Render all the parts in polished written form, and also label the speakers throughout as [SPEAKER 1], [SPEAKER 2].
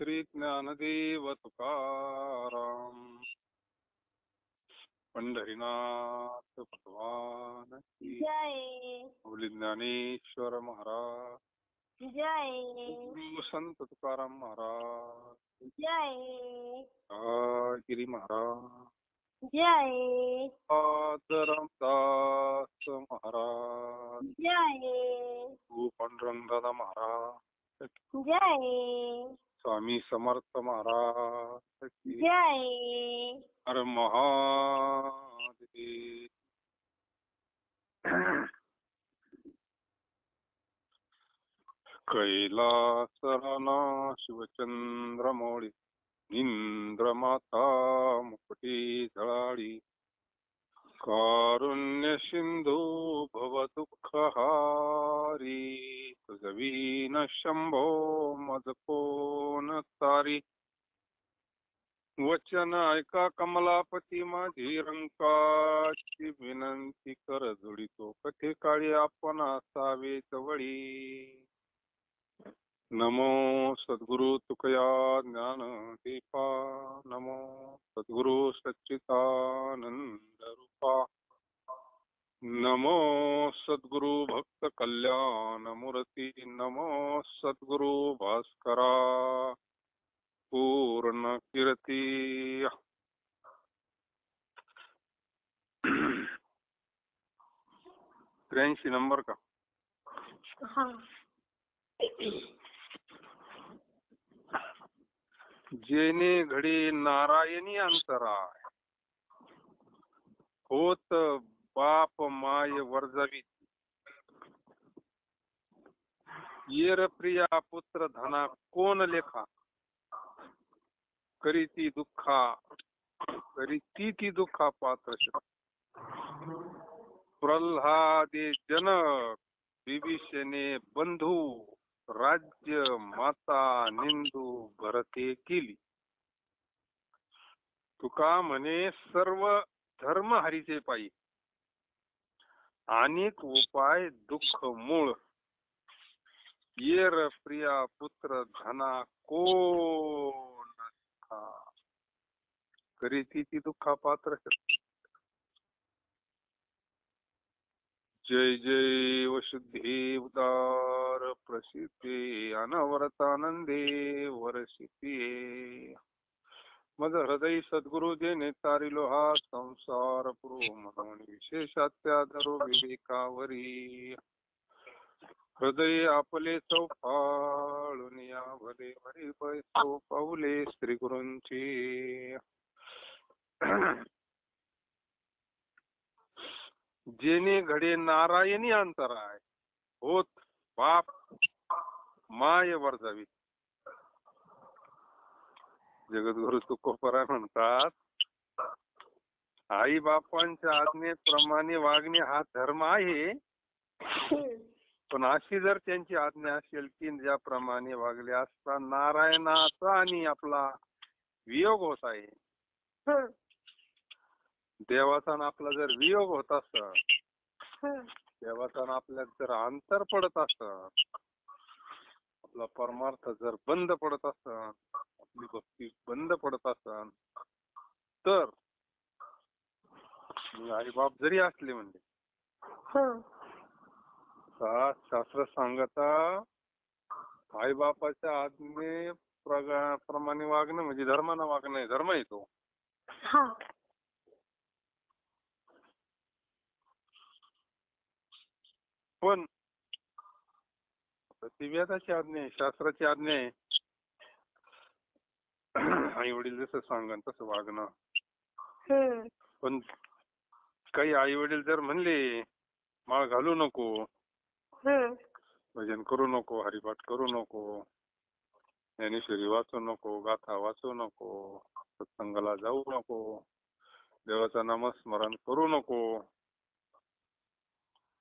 [SPEAKER 1] श्री ज्ञानदेव तुकाराम पंढरीनाथ भगवान की
[SPEAKER 2] जय
[SPEAKER 1] बोली ज्ञानेश्वर महाराज
[SPEAKER 2] जय
[SPEAKER 1] गुरु संत तुकाराम महाराज
[SPEAKER 2] जय
[SPEAKER 1] गिरी महाराज
[SPEAKER 2] जय
[SPEAKER 1] रामदास महाराज
[SPEAKER 2] जय
[SPEAKER 1] पांडुरंग दादा महाराज
[SPEAKER 2] जय
[SPEAKER 1] स्वामी समर्थ महाराज की
[SPEAKER 2] जय
[SPEAKER 1] हर महादेव. कैलासराना शिवचंद्रमौळी इंद्रमाता मुकुटी झळाळी कारुण्य सिंधू भव दुःखहारी तुझवीन शंभो मज कोण तारी वचन ऐका कमलापती माझी रंकाची विनंती कर जोडितो कथे काळी आपण असावे जवळी. नमो सद्गुरु तुकया ज्ञान दीपा नमो सद्गुरु सच्चिदानंद रूपा नमो सद्गुरु भक्त कल्याण मूर्ती नमो सद्गुरु भास्करा पूर्ण कीर्ती. 83 नंबर का?
[SPEAKER 2] हा
[SPEAKER 1] जेने घडी नारायणी अंतराय होत बाप माय वर्जवी येर प्रिया पुत्र धना कोण लेखा करीती ती दुःखा पात्र प्रल्हादे जनक विभीषणे बंधू राज्य माता निंदू भरते केली. तुका म्हणे सर्व धर्म हरीचे पायी अनेक उपाय दुःख मूळ येर प्रिया पुत्र धना कोण करीती ती दुःखा पात्र. जय जय वसुधे उदार प्रसिद्धे अनवरतानंदे वरसिते मज हृदय सद्गुरु देणे तारिलो हा संसार पुरो म्हणून विशेषात्यादरो विवेकावरी हृदय आपले चौफाळून या भले हरी पैसो पाऊले श्री गुरूंची. जेने घडे नारायणी अंतराय होत बाप माय वर्जावी. जगद्गुरु तुकोबराय म्हणतात आई बापांच्या आज्ञेप्रमाणे वागणे हा धर्म आहे, पण अशी जर त्यांची आज्ञा असेल की ज्याप्रमाणे वागले असता नारायणाचा आणि आपला वियोग होत आहे, देवाचा आणि आपला जर वियोग होत असत, देवाचा आणि आपल्यात जर अंतर पडत असत, आपला परमार्थ जर बंद पडत असत, आपली भक्ती बंद पडत असत, तर आई बाप जरी असले म्हणजे शास्त्र सांगता आई बापाच्या आज्ञे प्रमाणे वागणं म्हणजे धर्मानं वागणं, धर्म येतो. पण ती वेदाची आज्ञा आहे, शास्त्राची आज्ञा आहे. आई वडील जसं सांगन तसं वागणं. पण काही आई वडील जर म्हणले माळ घालू नको, भजन करू नको, हरिपाठ करू नको, ज्ञानेश्वरी वाचू नको, गाथा वाचू नको, सत्संगाला जाऊ नको, देवाचं नामस्मरण करू नको,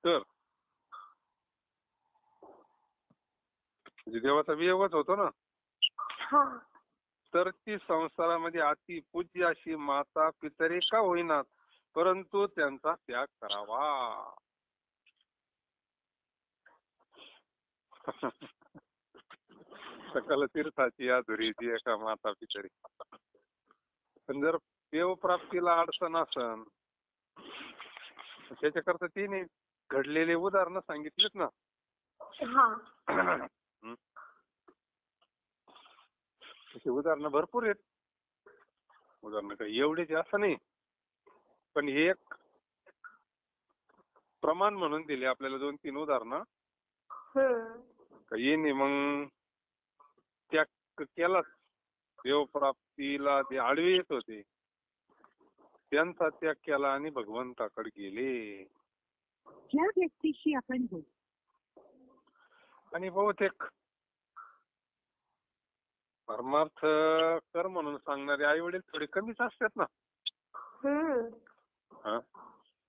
[SPEAKER 1] तर देवाचा वियोगच होतो ना. तर ती संसारामध्ये अति पूज्य अशी माता पितरे का होईनात, परंतु त्यांचा त्याग करावा. सकल तीर्थाची अधुरीची एका माता पितरी. पण जर देवप्राप्तीला अडचण असन त्याच्याकरता तिने घडलेले उदाहरणं सांगितलीत ना.
[SPEAKER 2] हा.
[SPEAKER 1] हं. तशी उदाहरणं भरपूर आहेत. उदाहरणं काही एवढेच असं नाही, पण हे एक प्रमाण म्हणून दिले आपल्याला 2-3 उदाहरणं. येणे मग त्याग केलाच. देवप्राप्तीला ते आडवे येत होते, त्यांचा त्याग केला आणि भगवंताकडे गेले.
[SPEAKER 3] ज्या व्यक्तीशी आपण बोलू
[SPEAKER 1] आणि बहुतेक परमार्थ कर म्हणून सांगणारे आई वडील थोडे कमीच असतात ना. हा.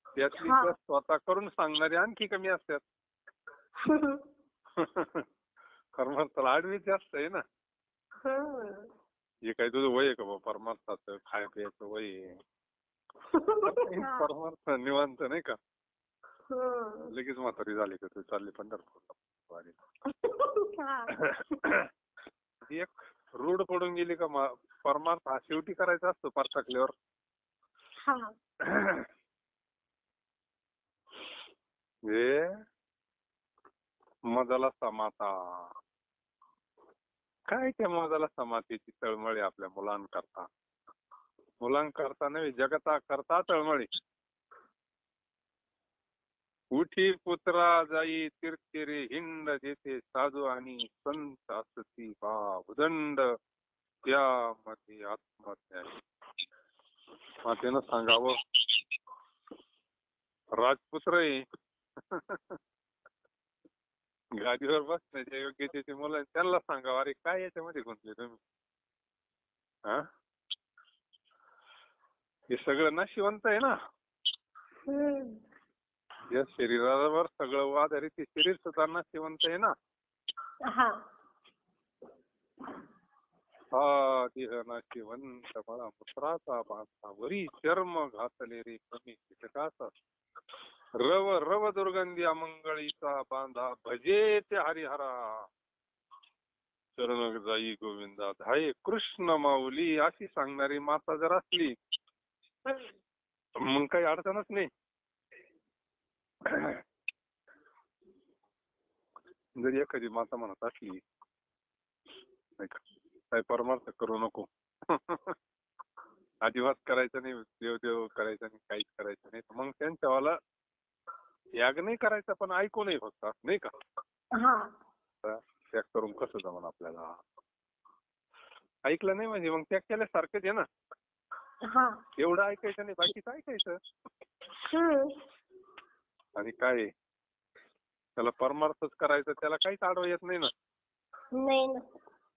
[SPEAKER 1] त्यातली
[SPEAKER 2] हा.
[SPEAKER 1] तर स्वतः करून सांगणारे आणखी कमी असतात. परमार्थाला आडवी जास्त आहे ना. हे काय तुझं वय आहे का बाबा परमार्थाचं खाय प्यायचं वय आहे. परमार्थ निवांत नाही का. लगेच म्हातारी झाली का तू चालली पंढरपूरला. एक रूढ पडून गेली का परमार्थ हा शेवटी करायचा असतो परतकल्यावर. हे मजाला समाता. काय त्या मजाला समातीची तळमळी आपल्या मुलांकरता. मुलांकरता नव्हे जगता करता तळमळी. उठी पुत्रा जाई तीर्थेरे हिंड जेथे साधू आणि संत असती उदंड त्यामध्ये आत्महत्या. मातेनं सांगावं राजपुत्र आहे. गादीवर बसण्याच्या योग्यतेची मुलं त्यांना सांगावं अरे काय याच्यामध्ये गुंतले तुम्ही. हा, हे सगळं नाशिवंत आहे ना. या शरीरावर सगळं आधारित ते शरीर सुद्धा नाशिवंत आहे ना. हा देह नाशिवंत मला पुत्राचा बांधा वरी चर्म घातले रे कमी कीटकाचा. रव रव दुर्गंधी अमंगळीचा बांधा भजे ते हरिहरा. चरण जाई गोविंदा धाये कृष्ण माऊली अशी सांगणारी माता जर असली मग काही अडचणच नाही. जरी एखादी माता म्हणत असली काही परमार्थ करू नको. अजिबात करायचं नाही, देव देव करायचं नाही, काहीच करायचं नाही, मग त्यांच्यावाला याग नाही करायचा पण ऐकू नाही फक्त नाही का. त्याग करून कसं जमन आपल्याला. ऐकलं नाही म्हणजे मग त्याग केल्यासारखंच आहे ना. एवढं ऐकायचं नाही बाकीचं ऐकायचं. आणि काय त्याला परमार्थच करायचं त्याला काहीच आडवं येत नाही ना.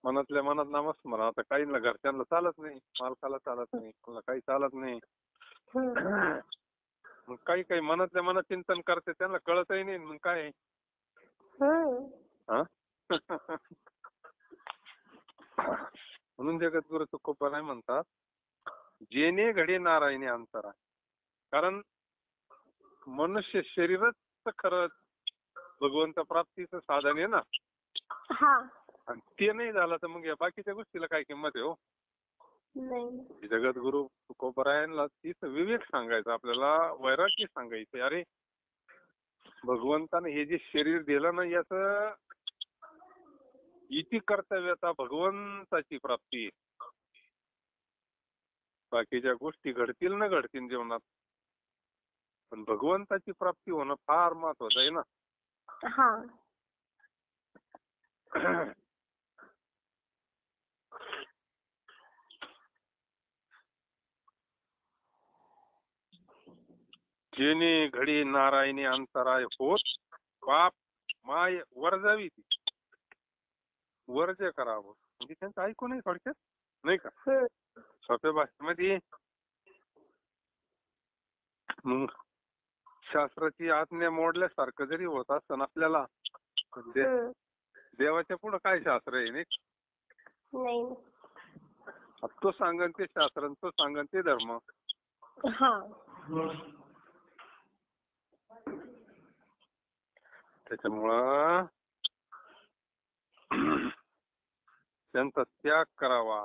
[SPEAKER 1] मनातल्या मनात नामस्मरण. आता काहींना घरच्यांना चालत नाही, मालकाला चालत नाही, कोणाला काही चालत नाही. मग काही काही मनातल्या मनात चिंतन करते त्यांना कळतही नाही मग काय. म्हणून जगद्गुरु तुकोबराय म्हणतात जेणे घडे नारायणी अंतरा. कारण मनुष्य शरीरच खरं भगवंत प्राप्तीचं साधन आहे ना. आणि ते नाही झालं तर मग या बाकीच्या गोष्टीला काय किंमत आहे हो. जगद्गुरु तुकोबरायांना तीच विवेक सांगायचा आपल्याला, वैराग्य सांगायचं. अरे भगवंताने हे जे शरीर दिलं ना याच इति कर्तव्यता भगवंताची प्राप्ती आहे. बाकीच्या गोष्टी घडतील ना घडतील जीवनात पण भगवंताची प्राप्ती होणं फार महत्वाचं आहे ना. जेणे घडी नारायणी अंतराय होत पाप माय वर्जावी ती. वर्ज करावं म्हणजे त्यांचं ऐकू नाही थोडक्यात नाही का. सोप्या भाषेमध्ये मग शास्त्राची आज्ञा मोडल्यासारखं जरी होत असतं आपल्याला देवाच्या पुढं काय शास्त्र आहे नाही. तो सांगन ते शास्त्र, तो सांगन ते धर्म. त्याच्यामुळं त्यांचा त्याग करावा.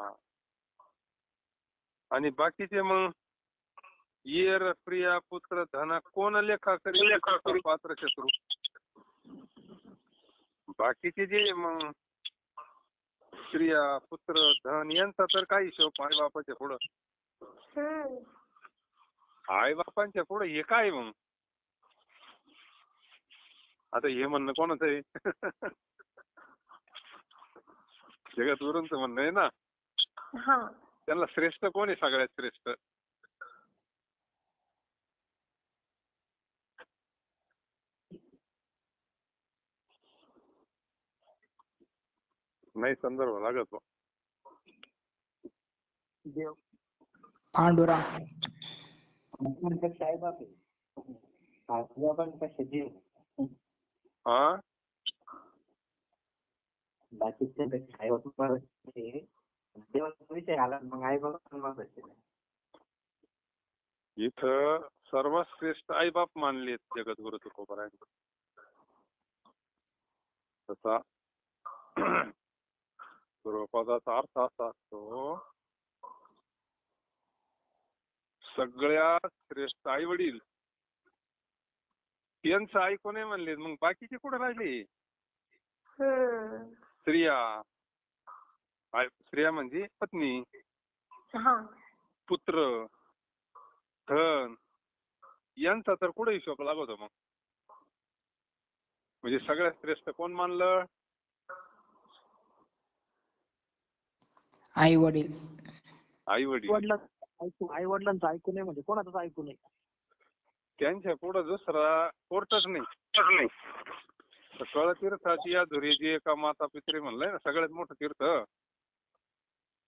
[SPEAKER 1] आणि बाकीचे मग येर प्रिया पुत्र धना कोण लेखा करी पात्र शत्रू. बाकीचे जे मग स्त्रिया पुत्र धन यांचा तर काही हिशोब आई बापाच्या पुढं. आई बापांच्या पुढे हे काय मग. आता हे म्हणणं कोणाचं आहे? जगद्गुरूंचं म्हणणं आहे ना. त्यांना श्रेष्ठ कोण आहे सगळ्यात श्रेष्ठ? नाही संदर्भ लागत.
[SPEAKER 4] देव
[SPEAKER 5] पांडुरंग
[SPEAKER 4] साईबाब आहे. पण कसे देव
[SPEAKER 1] हा
[SPEAKER 4] बाकीचे देवाचा विषय आला मग आई बाबा
[SPEAKER 1] इथं सर्वात श्रेष्ठ आई बाप मानलेत जगद्गुरु तुकोबारायांनी. तसा पूर्वपदाचा अर्थ असा असतो सगळ्यात श्रेष्ठ आई वडील यांचं ऐकून नाही म्हणले. मग बाकीचे कुठे राहिले? स्त्रिया म्हणजे पत्नी, पुत्र, धन यांचा तर कुठे हिशोब लागतो मग. म्हणजे सगळ्यात श्रेष्ठ कोण मानलं?
[SPEAKER 5] आई वडील.
[SPEAKER 1] आई वडील.
[SPEAKER 4] आई वडिलांचं ऐकू नये म्हणजे कोणाचंच ऐकू नये.
[SPEAKER 1] त्यांच्या पुढे दुसरा कोर्टच नाही. सकळ तीर्थाची या धुरीची एका माता पित्री म्हणलंय ना सगळ्यात मोठं तीर्थ.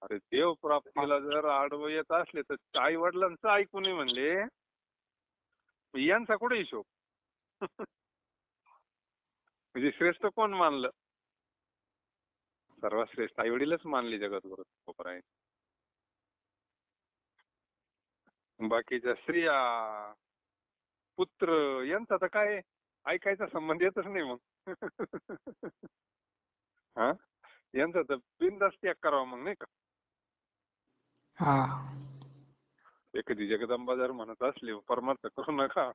[SPEAKER 1] अरे देव प्राप्तीला जर आडवं येत असले तर आई वडिलांचं ऐकू नये म्हणले. यांचा कुठे हिशोब? म्हणजे श्रेष्ठ कोण मानलं? सर्वात श्रेष्ठ आई वडीलच मानले जगद्गुरु तुकोबारायांनी. बाकीच्या स्त्रिया पुत्र यांचा तर काय ऐकायचा संबंध येतच नाही मग. हा यांचा तर बिनधास्त त्याग करावा मग नाही का. एखादी जगदंबा जर म्हणत असली परमार्थ करू नका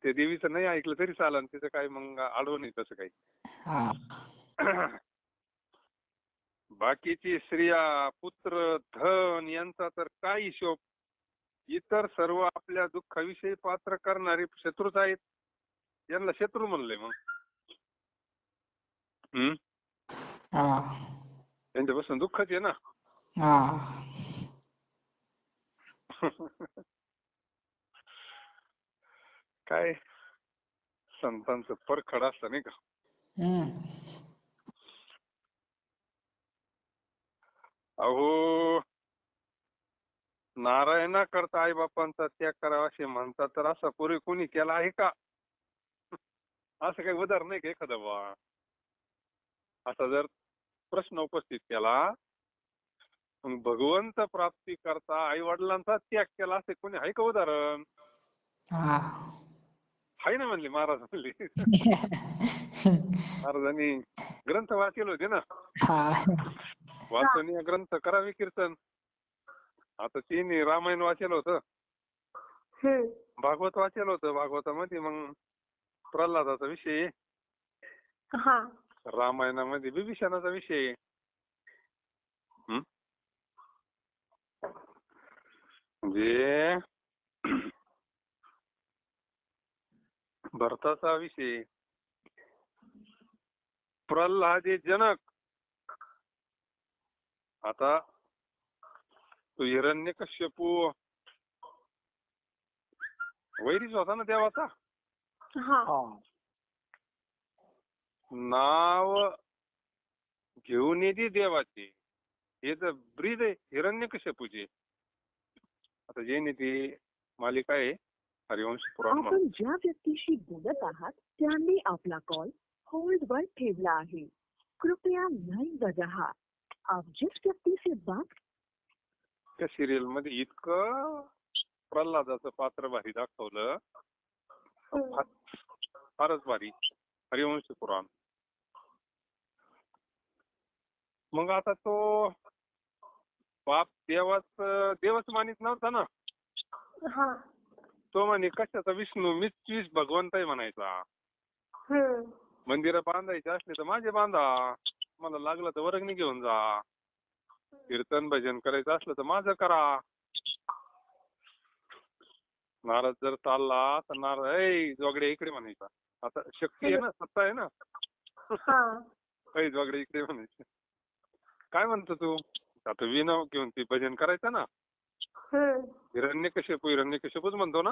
[SPEAKER 1] ते देवीचं नाही ऐकलं तरी चालन. तिचं काय मग आडवं नाही तसं काही. बाकीची स्त्रिया पुत्र धन यांचा तर काय हिशोब. इतर सर्व आपल्या दुःखाविषयी पात्र करणारे शत्रूच आहेत. यांना शत्रू म्हणले मग. त्यांच्यापासून दुःखच आहे ना. काय संतांचं परखड असतं नाही का. अहो नारायणा करता आई बापांचा त्याग करावा असे म्हणतात तर असा पूर्वी कोणी केला आहे का? असं काही उदाहरण नाही का एखादं बा. असा जर प्रश्न उपस्थित केला मग भगवंत प्राप्ती करता आई वडिलांचा त्याग केला असे कोणी आहे का उदाहरण? हाय ना म्हणले महाराज म्हणले. महाराजांनी ग्रंथ वाचले होते ना. वाचनीय ग्रंथ करावे कीर्तन. आता तिने रामायण वाचलं होतं, भागवत वाचलं होतं. भागवतामध्ये मग प्रल्हादाचा विषय, रामायणामध्ये विभीषणाचा विषय. म्हणजे भरताचा विषय, प्रल्हादे जनक. आता तो हिरण्यकश्यपू वैरीच होता ना देवाचा. नाव घेऊन येते देवाचे. हे तर ब्रीद आहे हिरण्यकश्यपूचे. आता जे नीती मालिका आहे हरिवंश पुराण.
[SPEAKER 3] आपण ज्या व्यक्तीशी बोलत आहात त्यांनी आपला कॉल होल्ड वर ठेवला आहे. कृपया लाइन बजा. आप जिस व्यक्ति से बात.
[SPEAKER 1] त्या सिरियल मध्ये इतकं प्रल्हादाचं पात्र भारी दाखवलं, फारच भारी. हरिवंश पुराण मग आता तो बाप देवच मानित नव्हता ना.
[SPEAKER 2] हा.
[SPEAKER 1] तो म्हणे कशाचा विष्णू, मीच भगवंत आहे म्हणायचा. मंदिरं बांधायची असली तर माझे बांधा, मला लागलं तर वर्गणी घेऊन जा, कीर्तन भजन करायचं असलं तर माझं करा. नारद जर चालला तर नारद ऐ जोगडे इकडे म्हणायचा. आता शक्ती आहे ना, सत्ता आहे ना. ऐ जोगडे इकडे म्हणायचं. काय म्हणतो तू? आता विनव घेऊन ती भजन करायचं ना. हिरण्यकशिपूच म्हणतो ना.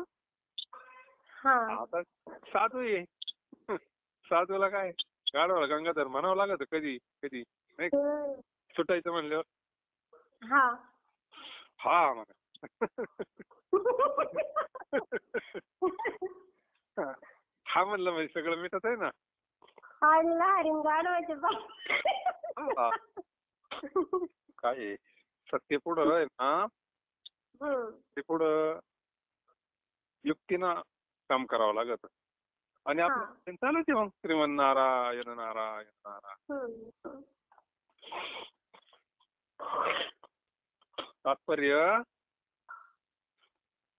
[SPEAKER 1] आता साधू आहे. साधूला काय गाढवाला गंगाधर म्हणावं लागत कधी कधी नाही सुटायचं म्हणल्यावर. हा म्हणा. हा म्हणलं म्हणजे सगळं मिटत आहे ना. हा. काय आहे, सत्य पुढं आहे ना, ते पुढं युक्तीनं काम करावं लागत. आणि आपलं चालूच आहे मग श्रीमन्नारायण नारायण नारायण. तात्पर्य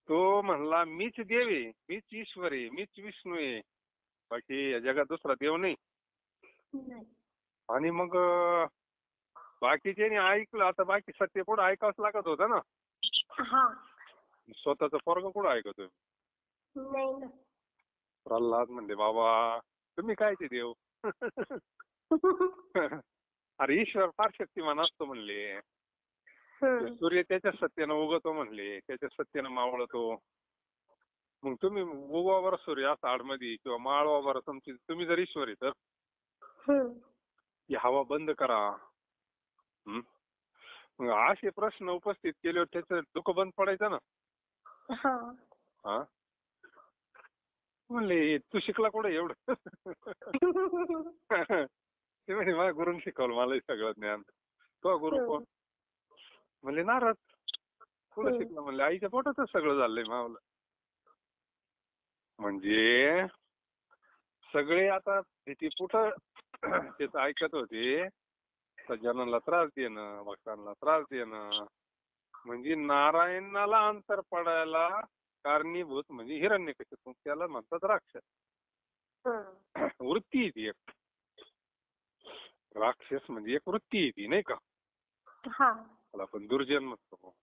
[SPEAKER 1] तो म्हणला मीच देव आहे, मीच ईश्वर आहे, मीच विष्णू आहे, बाकी या जगात दुसरा देव नाही. आणि मग बाकीचे ऐकलं. आता बाकी सत्य पुढे ऐकावंच लागत होतं ना. स्वतःच पोरगं कुठं ऐकतोय. प्रल्हाद म्हणले बाबा तुम्ही कायचे देव. अरे ईश्वर फार शक्तिमान असतो म्हणले. सूर्य त्याच्या सत्यानं उगवतो म्हणले, त्याच्या सत्यानं मावळतो. मग तुम्ही उगवा बरं सूर्य असा आडमध्ये किंवा माळवा बरं तुमची, तुम्ही जर ईश्वर आहे तर ही हवा बंद करा. मग असे प्रश्न उपस्थित केल्यावर त्याचं डोकं बंद पडायचं ना. हा म्हणले तू शिकला कुठे एवढं. ते म्हणजे माझ्या गुरुन शिकवलं मला सगळं ज्ञान. तो गुरु कोण म्हणले नारद. कुठं शिकला म्हणले आईच्या पोटातच सगळं झालंय मावलं. म्हणजे सगळे आता भीतीपुट तेच ऐकत होते. सज्जनांना त्रास देणं, भक्तांना त्रास देणं, म्हणजे नारायणाला अंतर पडायला कारणीभूत म्हणजे हिरण्यकशिपू, त्याला म्हणतात राक्षस. वृत्ती ती एक. राक्षस म्हणजे एक वृत्ती ती नाही का. त्याला आपण दुर्जन म्हणतो.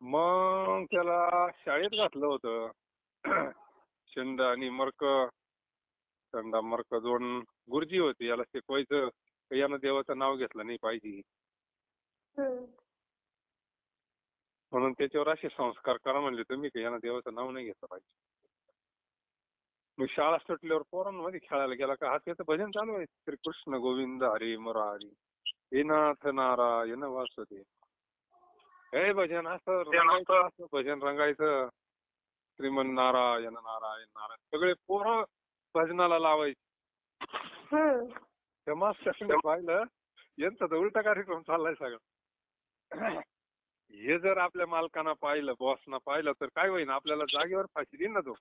[SPEAKER 1] मग त्याला शाळेत घातलं होतं. शंड आणि मर्क, शंडा मर्क दोन गुरुजी होते. याला शिकवायचं यानं देवाचं नाव घेतलं नाही पाहिजे म्हणून त्याच्यावर असे संस्कार करा म्हणले तुम्ही की यानं देवाचं नाव नाही घेतलं पाहिजे. मग शाळा सुटल्यावर पोरांमध्ये खेळायला गेला का हा त्याचं भजन चालू आहे. श्रीकृष्ण गोविंद हरी मुरारी हे नाथ नारायण वासुदेव. हे भजन असं रंगायचं, असं भजन रंगायचं. श्रीमन्नारायण नारायण नारायण सगळे पोरं भजनाला लावायचे. त्या मास्तरांनी पाहिलं यांचा तर उलटा कार्यक्रम चाललाय सगळं. हे जर आपल्या मालकांना पाहिलं, बॉसना पाहिलं तर काय होईल, आपल्याला जागेवर फाशी देईन ना तो.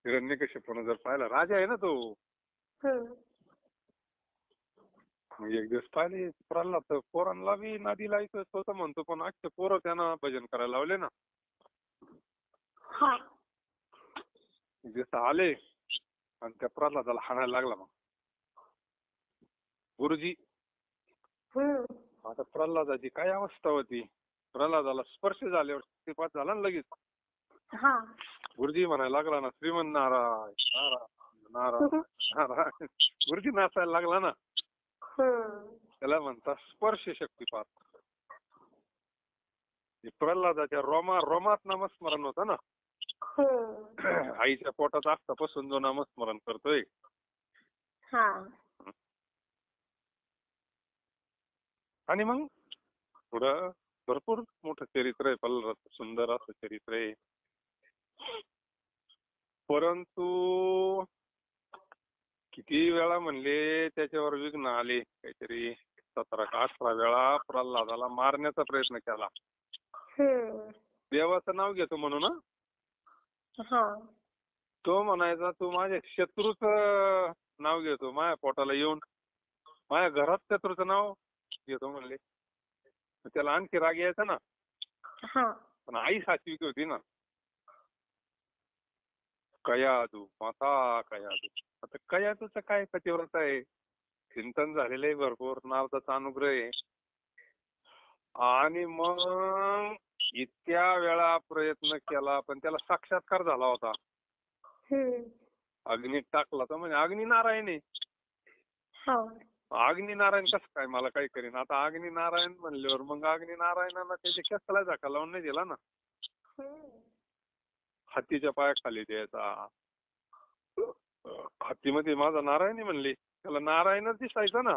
[SPEAKER 1] हिरण्यकशिपूने जर पाहिला, राजा आहे ना तो. मग एक दिवस पाहिले प्रल्हाद तर पोरांना बी नादी लायचं स्वतः म्हणतो, पण अख्खे पोरं त्यांना भजन करायला लावले ना. जसं आले आणि त्या प्रल्हादाला हाणायला लागला. मग गुरुजी आता प्रल्हादाची काय अवस्था होती. प्रल्हादाला स्पर्श झाल्यावर शक्तिपात झाला ना लगेच. गुरुजी म्हणायला लागला ना श्रीमन्नारायण नारायण नारायण नारायण. गुरुजी नाचायला लागला ना. त्याला म्हणतात स्पर्श शक्तिपात. प्रल्हादाच्या रोमात नामस्मरण होतं ना. आईच्या पोटात असतापासून जो नामस्मरण करतोय. आणि मग पुढं भरपूर मोठं चरित्र आहे प्रल्हादाचं, सुंदर असं चरित्र आहे. परंतु किती वेळा म्हणले त्याच्यावर विघ्न आले. काहीतरी 17 का 18 वेळा प्रल्हादाला मारण्याचा प्रयत्न केला. देवाचं नाव घेतो म्हणून तो म्हणायचा तू माझ्या शत्रूच नाव घेतो माझ्या पोटाला येऊन. माझ्या घरात शत्रूचं नाव घेतो म्हणले. त्याला आणखी राग यायचा ना.
[SPEAKER 2] हा
[SPEAKER 1] पण आई सात्विक होती ना. कयादू माता कयादू. आता कयादूचं काय पतिव्रत आहे, चिंतन झालेलं आहे भरपूर, नारदाचा अनुग्रह आहे. आणि मग इतक्या वेळा प्रयत्न केला पण त्याला साक्षात्कार झाला होता. अग्नीत टाकला तर म्हणजे अग्नी नारायण आहे.
[SPEAKER 2] हो
[SPEAKER 1] अग्नी नारायण कसं काय मला काही करीन. आता अग्नी नारायण म्हणल्यावर मग अग्नी नारायणाला त्याच्या केसाला धक्का लावून नाही दिला ना. हत्तीच्या पायाखाली द्यायचा. हत्तीमध्ये माझा नारायणी म्हणली, त्याला नारायणच दिसायचा ना.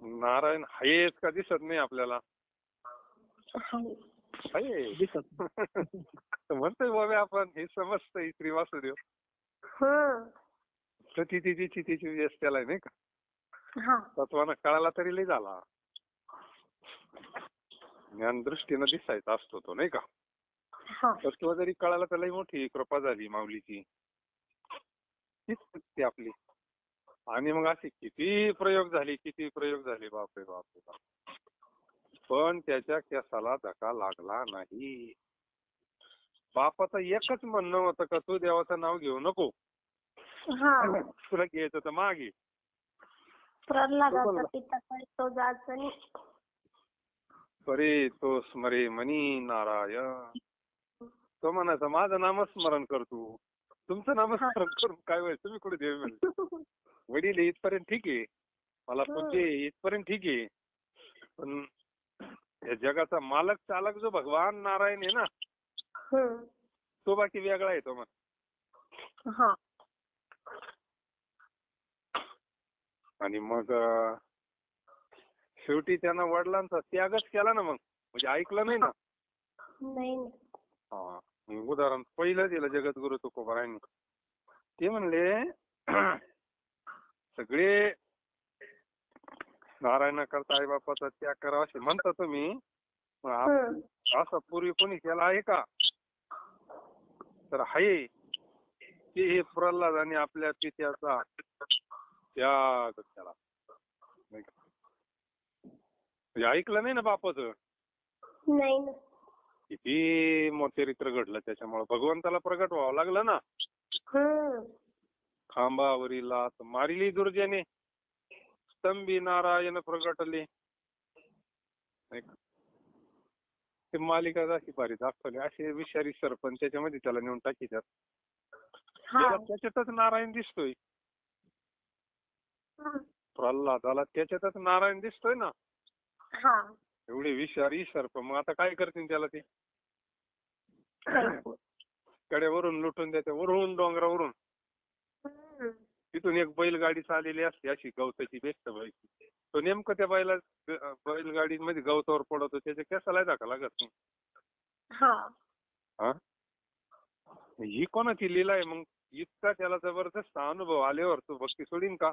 [SPEAKER 1] नारायण आहेच का दिसत नाही आपल्याला. आहे
[SPEAKER 4] दिसत
[SPEAKER 1] म्हणतोय बाबा आपण, हे समजतंय श्री वासुदेव. तिची व्यस्त त्याला नाही का तत्वानं कळाला तरी लय झाला. ज्ञान दृष्टीनं दिसायचा असतो तो नाही का. तत्व जरी कळाला तर लय मोठी कृपा झाली माऊलीची. हीच शक्ती आपली. आणि मग असे किती प्रयोग झाले बापरे बाप. पण त्याच्या केसाला धक्का लागला नाही. बापाचं एकच म्हणणं होतं का तू देवाचं नाव घेऊ नको, तुला घ्यायचं तर मागे.
[SPEAKER 2] प्रल्हादाचा पिता तो जायचं नाही.
[SPEAKER 1] परे तो स्मरे मनी नारायण. तो म्हणायचा माझं नामस्मरण कर तू. तुमचं नामस्मरण करून काय व्हायचं, तुम्ही कुठे देव मिळेल. वडील इथपर्यंत ठीक आहे, मला पूज्य इथपर्यंत ठीक आहे. पण या जगाचा मालक चालक जो भगवान नारायण आहे ना, तो बाकी वेगळा आहे तो मग. आणि मग शेवटी त्यानं वडिलांचा त्यागच केला ना. मग म्हणजे ऐकलं नाही ना. हा उदाहरण पहिलं दिलं जगद्गुरु तुकोबारायांनी. ते म्हणले सगळे नारायणाकरता आई बापाचा त्याग करा असे म्हणता तुम्ही, असं पूर्वी कोणी केला आहे का. तर आहे की हे प्रल्हाद आणि आपल्या पित्याचा त्याग केला. म्हणजे ऐकलं नाही ना बापाचं. किती मोचरित्र घडलं त्याच्यामुळे भगवंताला प्रगट व्हावं लागलं ना. खांबावरील लाथ मारिली दुर्जने, स्तंभी नारायण प्रगटले. ते मालिका अशी भारी दाखवली. असे विषारी सरपंच त्याच्यामध्ये त्याला नेऊन टाकीतात. त्याच्यातच नारायण दिसतोय. प्रल्हादाला त्याच्यातच नारायण दिसतोय ना. एवढे विषारी सर्प. मग आता काय करतील त्याला ते. कड्यावरून लुटून देते, वरून डोंगरावरून. तिथून एक बैलगाडी चाललेली असते अशी गवताची बेस्ट व्हायची. तो नेमकं त्या बैलगाडी मध्ये गवतावर पडतो, त्याच्या केसाला धक्का लागत नाही. ही कोणाची लीला आहे. मग इतका त्याला जबरदस्त अनुभव आल्यावर तो भक्ती सोडीन का.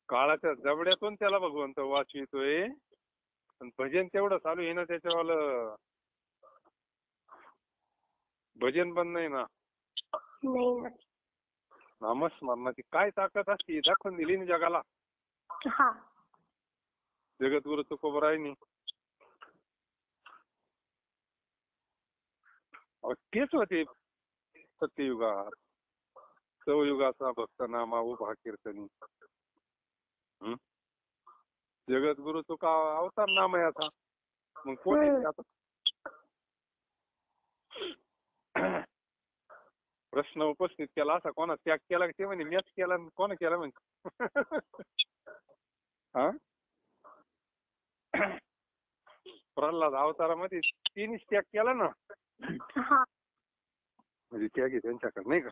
[SPEAKER 1] काळाच्या जबड्यातून त्याला भगवंत वाचवितोय. पण भजन तेवढं चालू आहे ना त्याच्यावालं. भजन पण नाही ना. नामस्मरणाची काय ताकद असते दाखवून दिली ना जगाला जगद्गुरु तुकोबारायांनी. तेच होते सत्ययुगात. सवयुगाचा भक्त नामा उभा कीर्तनी. जगद्गुरु तुका अवतार नाम आहे आता. मग कोण आता प्रश्न उपस्थित केला असा कोणा त्याग केला ते म्हणे मीच केला. कोण केला म्हणजे प्रल्हाद अवतारामध्ये तिनेच त्याग केला ना. म्हणजे त्याग आहे त्यांच्याकडे नाही का.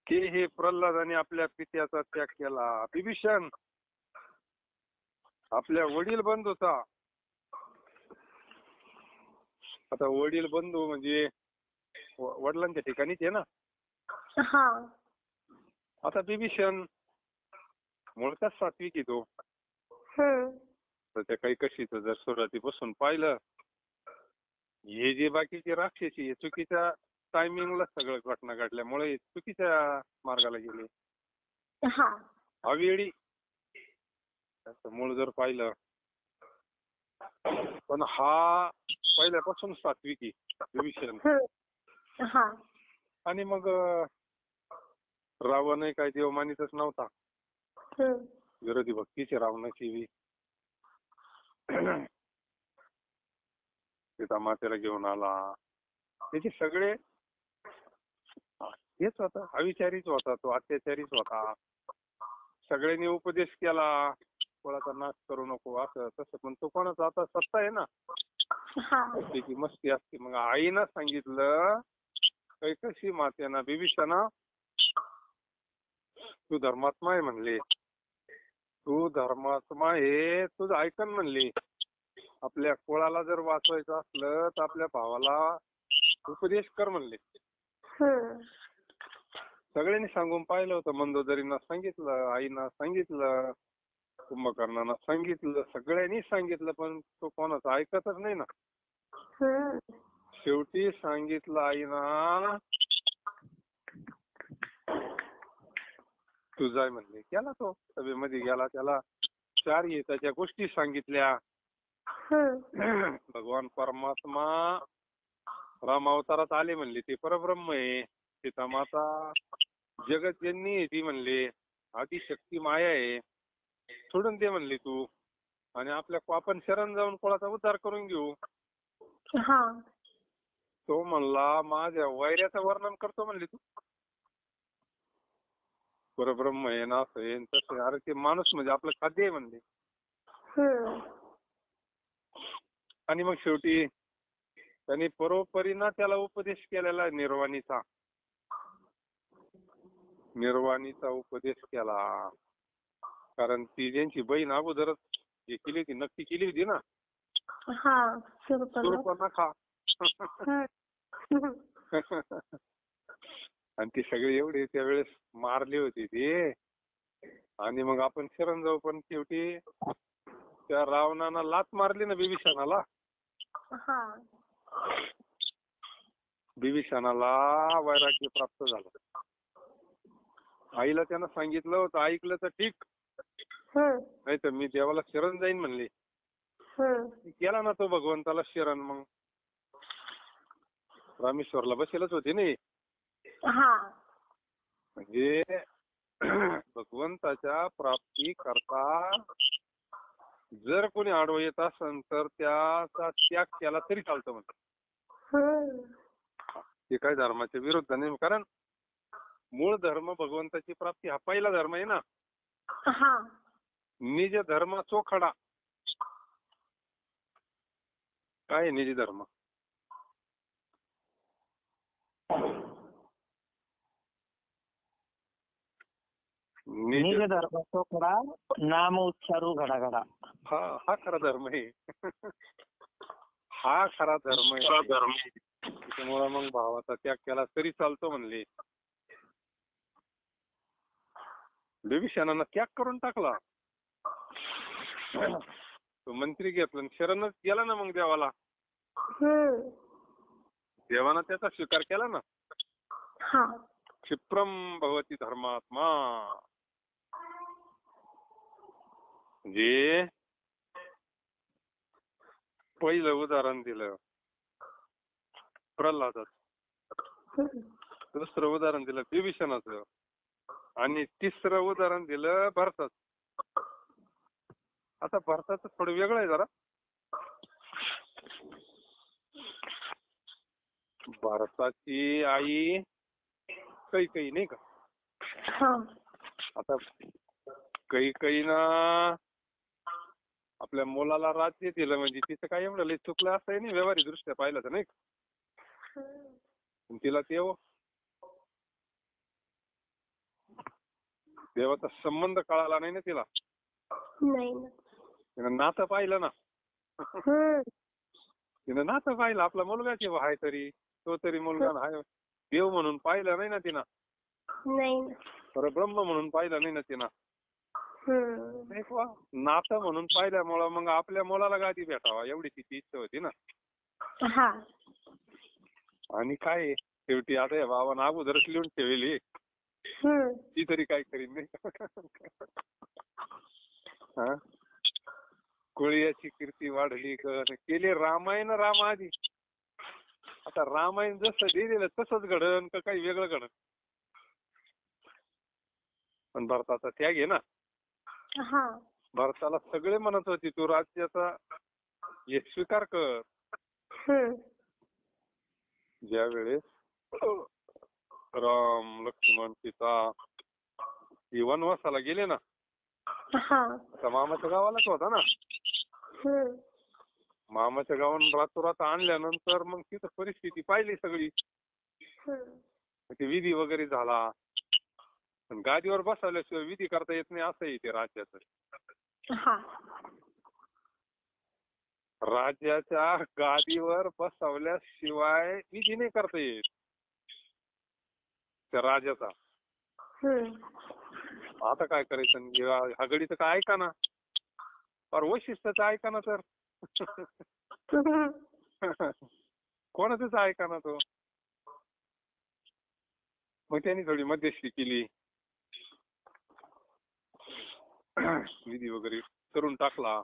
[SPEAKER 1] की हे प्रल्हादाने आपल्या पित्याचा त्याग केला. विभीषण आपल्या वडील बंधूचा. आता वडील बंधू म्हणजे वडिलांच्या ठिकाणीच आहे ना. आता विभीषण मूळचाच सात्विक तो. तर त्या काही कशीच जर सुरुवातीपासून पाहिलं हे जे बाकीचे राक्षसी चुकीच्या टायमिंगला सगळं घटना घडल्यामुळे हे चुकीच्या मार्गाला गेले.
[SPEAKER 2] हा
[SPEAKER 1] अवेळी त्याचं मूळ जर पाहिलं पण हा पहिल्यापासून सात्विकी विभीषण.
[SPEAKER 2] हा
[SPEAKER 1] आणि मग रावण काही देव मानितच नव्हता. विरोधी भक्तीचे रावणाची बी. सीता मातेला घेऊन आला. त्याचे सगळे हेच होता, अविचारीच होता, तो अत्याचारीच होता. सगळ्यांनी उपदेश केला कोणाचा नाश करू नको असं तसं, पण तो कोणाचा आता सत्ता आहे ना, त्याची मस्ती असते. मग आईनं सांगितलं कैकसी मातेना बिभीषणा तू धर्मात्मा आहे म्हणले, तू धर्मात्मा आहे, तुझं ऐकन म्हणले. आपल्या कुळाला जर वाचवायचं असलं तर आपल्या भावाला उपदेश कर म्हणले. सगळ्यांनी सांगून पाहिलं होतं. मंदोदरींना सांगितलं, आईना सांगितलं, कुंभकर्णांना सांगितलं, सगळ्यांनी सांगितलं, पण तो कोणाचं ऐकतच नाही ना. शेवटी सांगितलं आईना, तू जाय म्हणले. गेला तो सभेमध्ये गेला. त्याला 4 त्याच्या गोष्टी सांगितल्या. भगवान परमात्मा राम अवतारात आले म्हणले, ते परब्रह्म आहे. सीता माता जगतजननी आहे ती म्हणले, आदिशक्ती माया आहे, सोडून दे म्हणले तू, आणि आपण शरण जाऊन कोणाचा उद्धार करून घेऊ. तो म्हणला माझ्या वैर्याचं वर्णन करतो म्हणले तू. परब्रह्म आहे ना, असं आहे तसं. अरे ते माणूस म्हणजे आपलं खाद्य आहे म्हणले. आणि मग शेवटी त्यांनी परोपरीनं त्याला उपदेश केलेला आहे निर्वाणीचा उपदेश केला. कारण ती ज्यांची बहीण अगोदरच हे केली होती, नक्की केली होती ना, शूर्पणखा. आणि ती सगळे एवढे त्यावेळेस मारली होती ते. आणि मग आपण शरण जाऊ, पण शेवटी त्या रावणाला लाथ मारली ना बिभीषणाला. बिभीषणाला वैराग्य प्राप्त झालं. आईला त्यानं सांगितलं होतं, ऐकलं तर ठीक, नाही तर मी देवाला शरण जाईन म्हणले. केला ना तो भगवंताला शरण. मग रामेश्वरला बसेलच होते ना. म्हणजे भगवंताच्या प्राप्ती करता जर कोणी आडवं येत असेल तर त्याचा त्याग केला तरी चालतं म्हणतात. ते काय धर्माच्या विरुद्ध नाही. कारण मूळ धर्म भगवंताची प्राप्ती हा पहिला धर्म आहे ना. निज धर्म चोखडा. काय निज धर्म?
[SPEAKER 4] निज धर्म तो खरा, नाम उच्चारू घडा घडा.
[SPEAKER 1] हा खरा धर्म आहे. हा खरा धर्म आहे. त्याच्यामुळे मग भावाचा त्याग केला तरी चालतो म्हणले. बिभीषणानं त्याग करून टाकला. तो मंत्री घेतला, शरणच गेला ना मग देवाला. देवानं त्याचा स्वीकार केला ना. क्षिप्रम भवती धर्मात्मा. जे पहिलं उदाहरण दिलं प्रल्हादाचं, दुसरं उदाहरण दिलं बिभीषणाचं, आणि तिसरं उदाहरण दिलं भरताचं. आता भरताचं थोडं वेगळं आहे जरा. भरताची आई कैकेयी नाही का. आता कैकेयीनं आपल्या मुलाला राज्य दिलं म्हणजे तिचं काय एवढं लय चुकलं असं नाही व्यवहारिक दृष्ट्या पाहिलं तर, नाही का. तिला देवाचा संबंध कळाला नाही ना तिला. तिनं नातं पाहिलं ना. तिनं नातं पाहिलं. आपला मुलगा किंवा आहे तरी तो तरी मुलगा आहे. देव म्हणून पाहिलं नाही ना तिनं. परब्रह्म म्हणून पाहिलं नाही ना तिनं. नातं म्हणून पाहिल्यामुळं मग आपल्या मुलाला गादी भेटावा एवढी तिची इच्छा होती ना.
[SPEAKER 2] हा.
[SPEAKER 1] आणि काय आहे, शेवटी आता या बाबांना अगोदरच लिहून ठेवली, ती तरी काय करीन नाही का? हा? कोळीयाची कीर्ती वाढली केले रामायण रामाआधी. आता रामायण जसं लिहिलेलं तसंच घडन का काही वेगळं घडन? पण भरताचा त्याग आहे ना.
[SPEAKER 2] हा.
[SPEAKER 1] भरताला सगळे म्हणत होते तू राज्याचा हे स्वीकार कर. ज्या वेळेस राम लक्ष्मण सीता ही वनवासाला गेले ना,
[SPEAKER 2] हा.
[SPEAKER 1] आता मामाच्या गावालाच होता ना. मामाच्या गावाला रातोरात आणल्यानंतर मग तिथं परिस्थिती पाहिली सगळी. ते विधी वगैरे झाला, पण गादीवर बसवल्याशिवाय विधी करता येत नाही असं आहे ते राज्याचं.
[SPEAKER 2] हा.
[SPEAKER 1] राज्याच्या गादीवर बसवल्याशिवाय विधी नाही करता येत त्या राजाचा. आता काय करायचं? हा गडी तर काय ऐका ना, पर वैशिष्ट्याचं ऐका ना तर. कोणाचंच ऐका ना तो. मग त्यांनी थोडी मध्यस्थी केली, विधी वगैरे करून टाकला.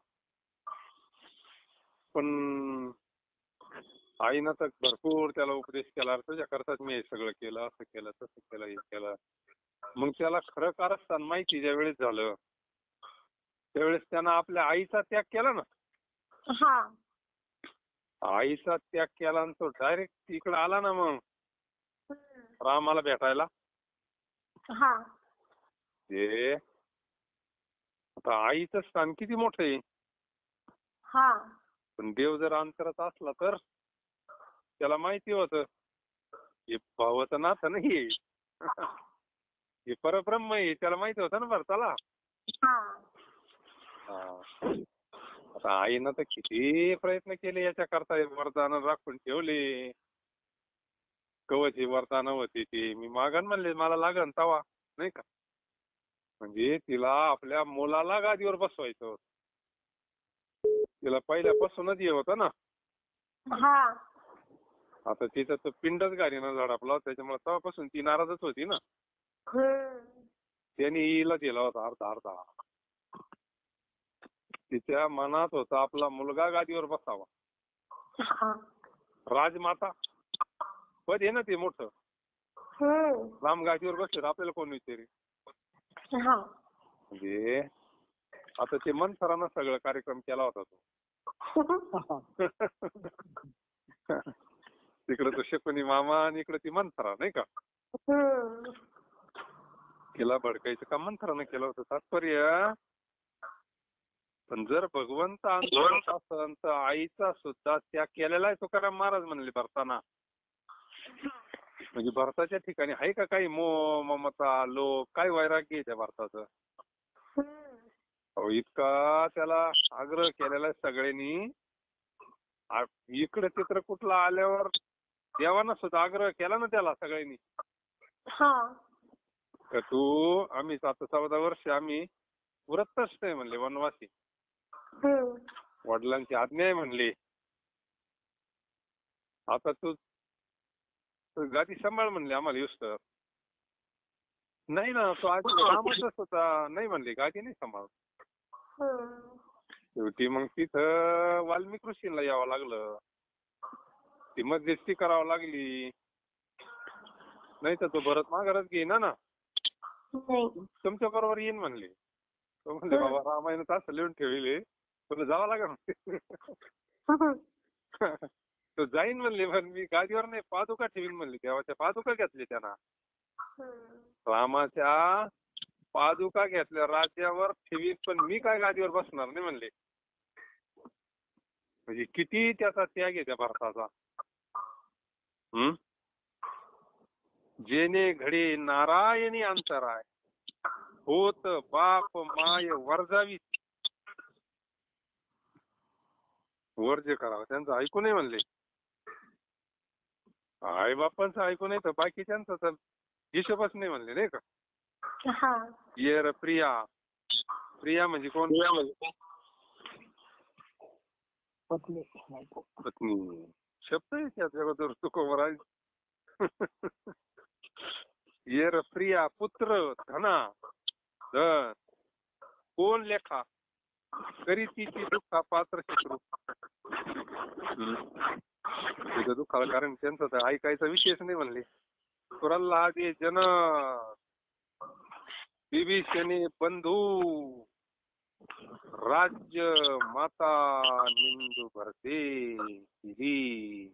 [SPEAKER 1] पण आईनं तर भरपूर त्याला उपदेश केला, तुझ्या करताच मी हे सगळं केलं, असं केलं तसं केलं हे केलं. मग त्याला खरं कारस्थान माहिती ज्या वेळेस झालं त्यावेळेस त्यानं आपल्या आईचा त्याग केला ना.
[SPEAKER 2] हा.
[SPEAKER 1] आईचा त्याग केला आणि तो डायरेक्ट इकडे आला ना मग रामाला भेटायला.
[SPEAKER 2] हा.
[SPEAKER 1] ते आता आईचं स्थान किती मोठं आहे.
[SPEAKER 2] हा.
[SPEAKER 1] पण देव जर अंतरात असला तर त्याला माहिती होतं हे भावाचं नातं नाही, हे परब्रह्म आहे. त्याला माहिती होतं ना भरताला. आता आईनं तर किती प्रयत्न केले याच्या करता, वरदान राखून ठेवले. कवची वरदान होती ती मी मागन म्हणले मला लागन तवा नाही का. म्हणजे तिला आपल्या मुलाला गादीवर बसवायचं होतं. तिला पहिल्यापासूनच हे होतं ना. आता तिचं तर पिंडच गाडीनं झडपला, त्याच्यामुळे तेव्हापासून ती नाराजच होती ना. त्यांनी हिला दिला होता अर्धा. तिच्या मनात होता आपला मुलगा गादीवर बसावा. राजमाता पद आहे ना ते मोठं. राम गादीवर बसले आपल्याला कोण विचारी. म्हणजे आता ते मंथरानं सगळं कार्यक्रम केला होता तो. तिकडे तो शकुनी मामा आणि इकडे ती मंथरा नाही का. तिला भडकायचं काम मंथरानं केलं होतं. तात्पर्य पण जर भगवंत असेल तर आईचा सुद्धा त्याग केलेला आहे तुकाराम महाराज म्हणले भरताना. म्हणजे भरताच्या ठिकाणी आहे का काही मोह ममता लोभ काय वैराग्य आहे त्या भरताचं. इतका त्याला आग्रह केलेला आहे सगळ्यांनी. इकडे चित्र कुठला आल्यावर देवानं सुद्धा आग्रह केला ना त्याला सगळ्यांनी. तर तू आम्ही 14 वर्ष आम्ही व्रतच नाही म्हणले वनवासी. वडिलांची आज्ञा आहे म्हणली. आता तू गादी सांभाळ म्हणले आम्हाला युस्त नाही ना. तो आज कामच होता नाही म्हणले गादी नाही सांभाळ. शेवटी मग तिथं वाल्मिक ऋषीला यावं लागलं. ती मध्यस्थी करावं लागली. नाही तर तो भरत माघारच घेईना ना. तुमच्या बरोबर येईन म्हणले. तो म्हणले बाबा रामायणात असं लिहून ठेवले तुला जावं लागेल. तो जाईन म्हणले पण मी गादीवर नाही पादुका ठेवीन म्हणले. देवाच्या पादुका घेतली त्यांना. रामाच्या पादुका घेतल्या राज्यावर ठेवीन पण मी काय गादीवर बसणार नाही म्हणले. म्हणजे किती त्याचा त्याग आहे त्या भारताचा. जेने घडे नारायणी अंतराय होत बाप माय वर्जावी. वर्ज करावं त्यांचं ऐकू नये म्हणले. आई बापांचं ऐकू नये तर बाकीच्यांचं तर हिशोबच नाही म्हणले नाही का. येर प्रिया. प्रिया म्हणजे कोण.
[SPEAKER 5] पत्नी.
[SPEAKER 1] पत्नी. शब्द आहे त्यात अगोदर सुखवराज. येर प्रिया पुत्र धना धन कोण लेखा करी तिची दुःखा पात्र शत्रू. तुझं दुःखाला कारण त्यांचं तर ऐकायचा विषयच नाही म्हणले. प्रल्हादे जन विभीषणे बंधू राज्य माता निंदू भरते ही.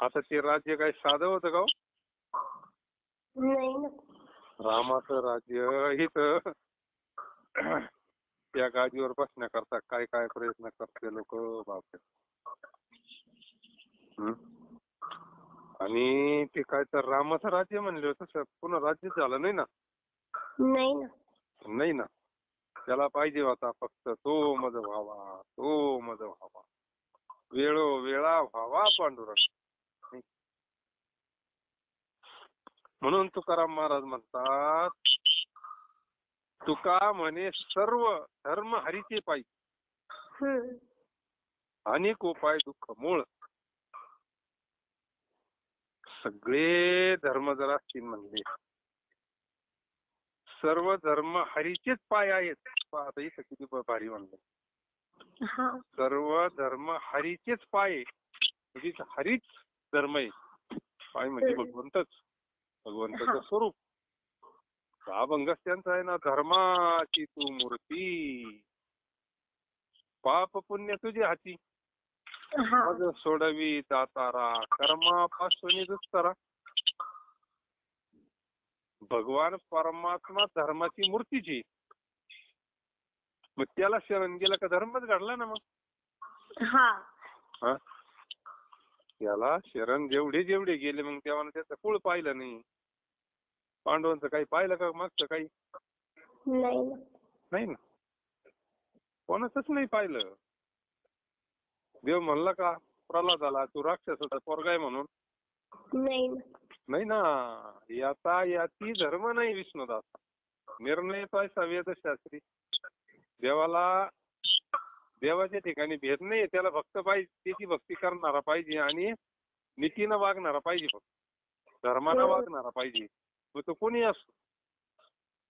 [SPEAKER 1] आता ते राज्य काय साधं होतं का हो?
[SPEAKER 2] नाही ना.
[SPEAKER 1] रामाचं राज्य हित त्या गादीवर बसण्याकरता काय काय प्रयत्न करते लोक बापरे. आणि ते काय तर रामाचं राज्य म्हणले होतं पुन्हा राज्य झालं नाही ना.
[SPEAKER 2] नाही ना.
[SPEAKER 1] नाही ना. त्याला पाहिजे होता फक्त तो मज व्हावा, तो मज व्हावा, वेळोवेळा व्हावा पांडुरंग. म्हणून तुकाराम महाराज म्हणतात, तुका म्हणे सर्व धर्म हरीचे पायी अनेक उपाय दुःख मूळ. सगळे धर्म जर असतील म्हणले, सर्व धर्म हरीचेच पाय आहेत. आता इथं किती भारी म्हणलं. सर्व धर्म हरीचेच पाय म्हणजे हरीच धर्म आहे. पाय म्हणजे भगवंतच, भगवंताचं स्वरूप. अभंगच त्यांचा आहे ना, धर्माची तू मूर्ती पाप पुण्य तुझे हाती मग सोडवी दातारा कर्मापासून दुस्तरा. भगवान परमात्मा धर्माची मूर्तीची, मग त्याला शरण गेला का धर्मच घडला ना. मग त्याला शरण जेवढे जेवढे गेले मग तेव्हा त्याचं कुळ पाहिलं नाही. पांडवांचं काही पाहिलं का मागचं काही? नाही ना, कोणाचंच नाही पाहिलं. देव म्हणला का प्रल्हादाला तू राक्षसाचा पोरगा आहे म्हणून? नाही ना. याचा याची धर्म नाही विष्णुदास. निर्णय पैसा वेदशास्त्री. देवाला देवाच्या ठिकाणी भेद नाही. त्याला भक्त पाहिजे, त्याची भक्ती करणारा पाहिजे आणि नीतीनं वागणारा पाहिजे, फक्त धर्मानं वागणारा पाहिजे. मग तो कोणी असो,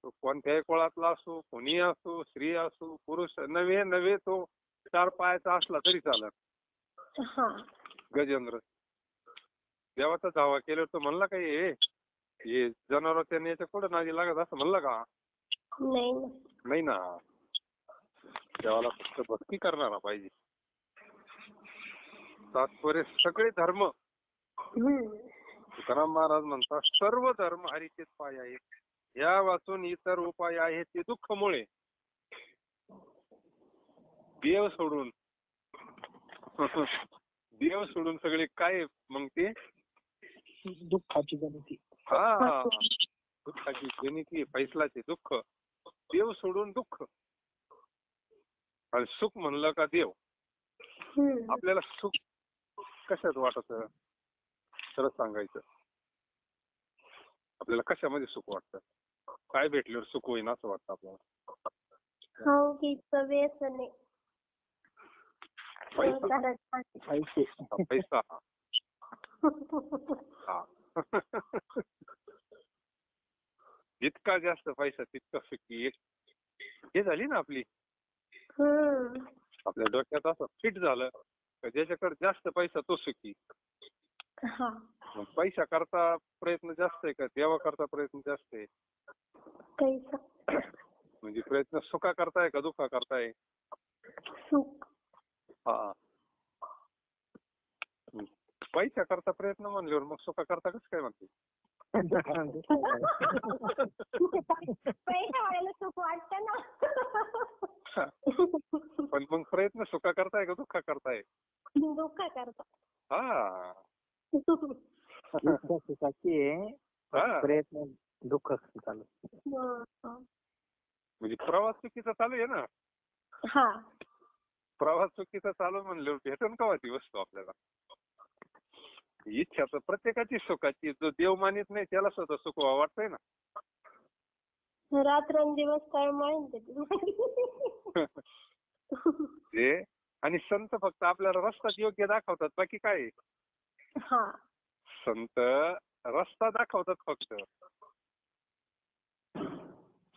[SPEAKER 1] तो कोणत्याही कुळातला असो, कोणी असो, स्त्री असो, पुरुष नव्हे नव्हे, तो 4 पायाचा असला तरी चालत. गजेंद्र देवाचा धावा केल्यावर तो म्हणला काही हे जनावर त्याने याच्या पुढे नादी लागत असं म्हणलं का? नाही ना. देवाला फक्त भक्ती करणारा पाहिजे. तात्पर्य सगळे धर्म, तुकाराम महाराज म्हणतात सर्व धर्म हरीचेच पाय आहेत. या वाचून इतर उपाय आहेत ते दुःखमुळे. देव सोडून देव सोडून सगळे काय मग ते
[SPEAKER 5] दुःखाची गणती.
[SPEAKER 1] दुःखाची गणिती, फैसलाचे दुःख. देव सोडून दुःख आणि सुख म्हणलं का देव. आपल्याला सुख कशात वाटत खरं सांगायचं, आपल्याला कशामध्ये सुख वाटतं? काय भेटल्यावर सुख होईन असं वाटतं आपल्याला? पैसा. जितका जास्त पैसा तितका सुखी. हे झाली ना आपली, आपल्या डोक्यात असं फिट झालं ज्याच्याकडे जास्त पैसा तो सुखी. मग पैसा करता प्रयत्न जास्त आहे का देवा करता प्रयत्न जास्त आहे? म्हणजे प्रयत्न सुखा करताय का दुःखा करताय? पैसा करता प्रयत्न म्हणल्यावर मग सुखा करता कसं काय म्हणते? पण मग प्रयत्न सुखा करताय का दुःखा करताय?
[SPEAKER 2] दुःखा करता.
[SPEAKER 4] सुखाची प्रयत्न दुःख चालू.
[SPEAKER 1] म्हणजे प्रवास चुकीचा चालू आहे ना. प्रवास चुकीचा चालू म्हणल्यावर भेटन का ती वस्तू आपल्याला? इच्छा तर प्रत्येकाची सुखाची. जो देव मानित नाही त्याला स्वतः सुख वाटतंय ना.
[SPEAKER 2] रात्रंदिवस काय माहिती
[SPEAKER 1] ते आणि संत फक्त आपल्याला रस्ताच योग्य दाखवतात, बाकी काय आहे?
[SPEAKER 2] हा.
[SPEAKER 1] संत रस्ता दाखवतात फक्त.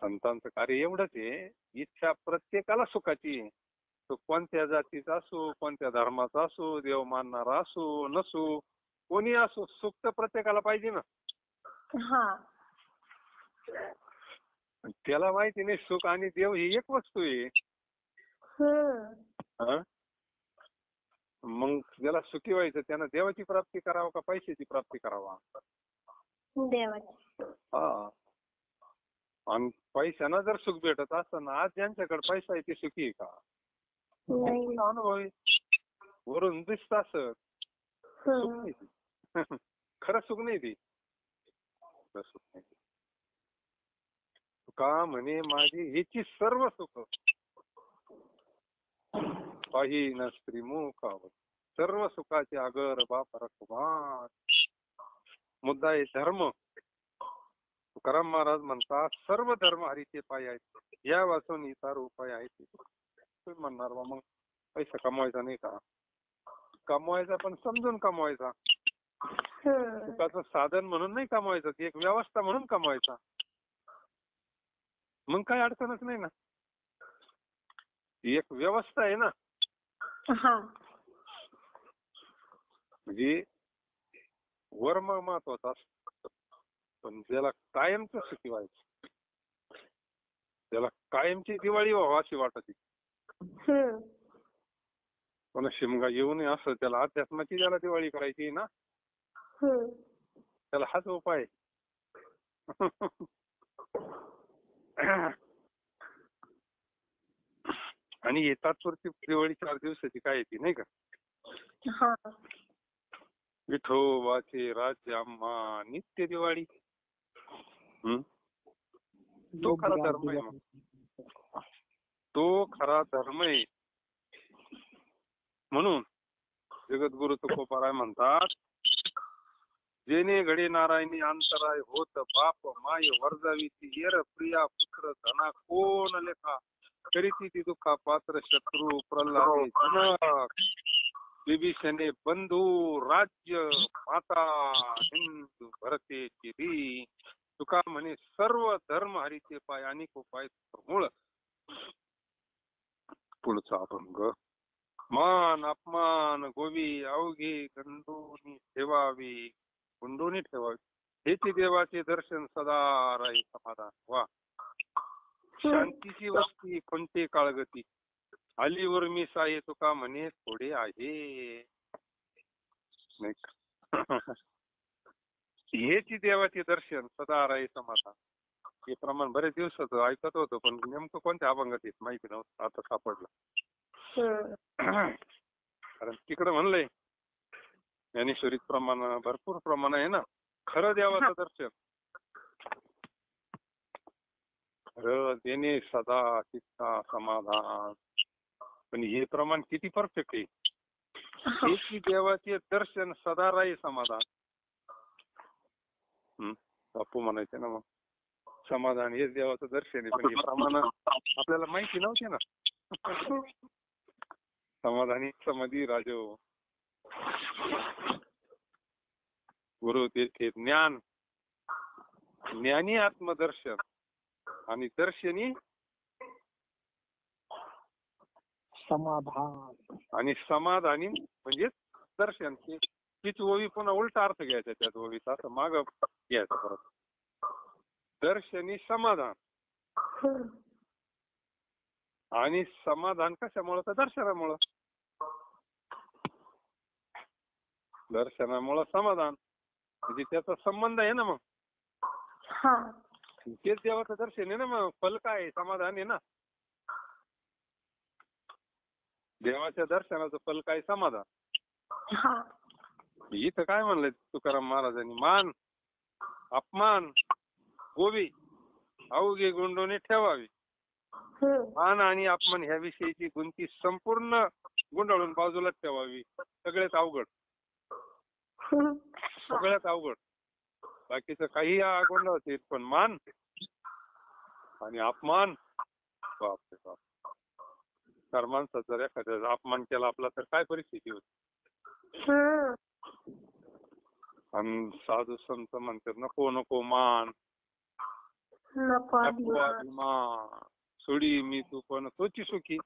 [SPEAKER 1] संतांचं कार्य एवढंच आहे, इच्छा प्रत्येकाला सुखाची आहे. तो कोणत्या जातीचा असो, कोणत्या धर्माचा असो, देव मानणारा असो नसो, कोणी असो, सुख तर प्रत्येकाला पाहिजे ना.
[SPEAKER 2] हा.
[SPEAKER 1] त्याला माहिती नाही सुख आणि देव ही एक वस्तू आहे. हा? मग ज्याला सुखी व्हायचं त्यानं देवाची प्राप्ती करावं का पैशाची प्राप्ती करावा?
[SPEAKER 2] देवाची.
[SPEAKER 1] हा. आणि पैशानं जर सुख भेटत असतं ना, आज ज्यांच्याकडे पैसा आहे ते सुखी आहे का?
[SPEAKER 2] नाही.
[SPEAKER 1] अनुभव आहे. वरून दिसत असं सुख नाही ती. खरं सुख नाही ती. सुख नाही. का म्हणे माझी हेची सर्व सुख पाही न स्त्री मुखावर, सर्व सुखाचे आगर बाप रखवार. मुद्दा आहे धर्म. तुकाराम महाराज म्हणतात सर्व धर्म हरीचे पाय आहेत, या वाचून इतर उपाय आहेत. तुम्ही म्हणणार बा मग पैसा कमवायचा नाही का? कमवायचा, पण समजून कमवायचा. सुखाचं साधन म्हणून नाही कमवायचं, ती एक व्यवस्था म्हणून कमवायचा. मग काय अडचणच नाही ना. ती एक व्यवस्था आहे ना. म्हणजे वर्म महत्वाचा असतो, पण ज्याला कायमचं सुखी व्हायचं, त्याला कायमची दिवाळी व्हावं अशी वाटते. पण शिमगा येऊ नये असं त्याला अध्यात्माची ज्याला दिवाळी करायची ना, त्याला हाच उपाय. आणि ही तात्पुरती दिवाळी 4 दिवसाची काय येते नाही का? विठोबाचे राज्य आम्हा नित्य दिवाळी. तो खरा धर्म आहे. मग तो खरा धर्म आहे. म्हणून जगद्गुरु तुकोबाराय म्हणतात, जेणे घडे नारायणी अंतराय होत बाप माय वर्जावीती येर प्रिया पुत्र धना कोण लेखा करीती ती दुःखा पात्र शत्रू प्रल्हादे जनक विभीषणे बंधू राज्य माता हिंदू भरते चिरी. तुका म्हणे सर्व धर्म हरीचे पाय अनेक उपाय मूळ. पुढचा अभंग. मान अपमान गोवी अवघे गंडोनी ठेवावी, गुंडोनी ठेवावी, हेचे देवाचे दर्शन सदा राही समाधान. वा. शांतीची वस्ती कोणते काळगती, अलीवर मी साये तुका म्हणे थोडे आहे. हेची देवाचे दर्शन सदा राही समाधान. हे प्रमाण बरेच दिवसाचं ऐकत होतो, पण नेमकं कोणत्या अभंगात येत माहिती नव्हतं, आता सापडलं. कारण तिकडे म्हणलंय ज्ञानेश्वरीत प्रमाण भरपूर प्रमाण आहे ना. खरं देवाचं दर्शन, खरं देणे सदा चित्ता समाधान. पण हे प्रमाण किती परफेक्ट आहे. हेची देवाचे दर्शन सदा राही समाधान. बापू म्हणायचे ना, मग समाधान हेच देवाचं दर्शन आहे. पण हे प्रमाण आपल्याला माहिती नव्हते ना. समाधानी समाधी राजो गुरु तेथे ज्ञान, ज्ञानी आत्मदर्शन आणि दर्शनी
[SPEAKER 5] समाधान.
[SPEAKER 1] आणि समाधानी म्हणजे दर्शन. तीच ओवी पुन्हा उलटा अर्थ घ्यायचा त्यात ओवीचा, असं माग घ्यायचा परत. दर्शनी समाधान. आणि समाधान कशामुळं? तर दर्शनामुळं. दर्शनामुळं समाधान म्हणजे त्याचा संबंध आहे ना. मग तेच देवाचं दर्शन आहे ना. मग फल काय आहे? समाधान आहे ना. देवाच्या दर्शनाचं फल काय? समाधान. इथं काय म्हणलंय तुकाराम महाराजांनी? मान अपमान गोवी अवघे गुंडोने ठेवावी. मान आणि अपमान ह्या विषयीची गुंती संपूर्ण गुंडाळून बाजूला ठेवावी. सगळ्यात अवघड, सगळ्यात अवघड. बाकीचं काही गोंधळ, पण मान आणि अपमान बापरे बाप. संस्कार माणसाचा जर एखाद्याचा अपमान केला आपला तर काय परिस्थिती होती.
[SPEAKER 2] हम्म.
[SPEAKER 1] आणि साधू संत म्हणतात नको नको मान,
[SPEAKER 2] नको
[SPEAKER 1] नको
[SPEAKER 2] अभिमान.
[SPEAKER 1] अभिमान, सोडी मी तू पण तोची सुखी.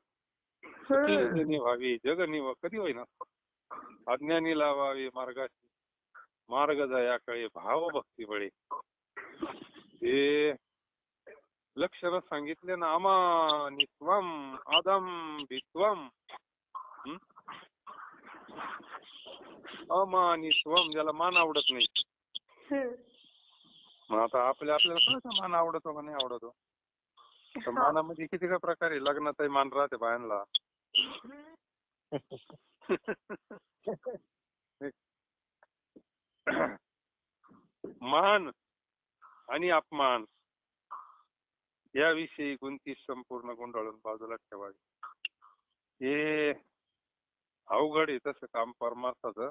[SPEAKER 1] सुखी जनी व्हावी जग निव कधी होईना, अज्ञानी लावावे मार्गाशी, मार्ग जया कळे भाव भक्ती बळे. हे लक्षण सांगितले ना, अमानित्वम अदंभित्वम. अमानित्वम, ज्याला मान आवडत नाही.
[SPEAKER 2] हम्म.
[SPEAKER 1] मग आता आपल्याला कळतं मान आवडतो का नाही आवडतो. तर मानामध्ये किती का प्रकार आहे. लग्नातही मान राहते बायांना. मान आणि अपमान याविषयी गुंती संपूर्ण गुंडाळून बाजूला ठेवावी. हे अवघड आहे तसं काम परमार्थाचं.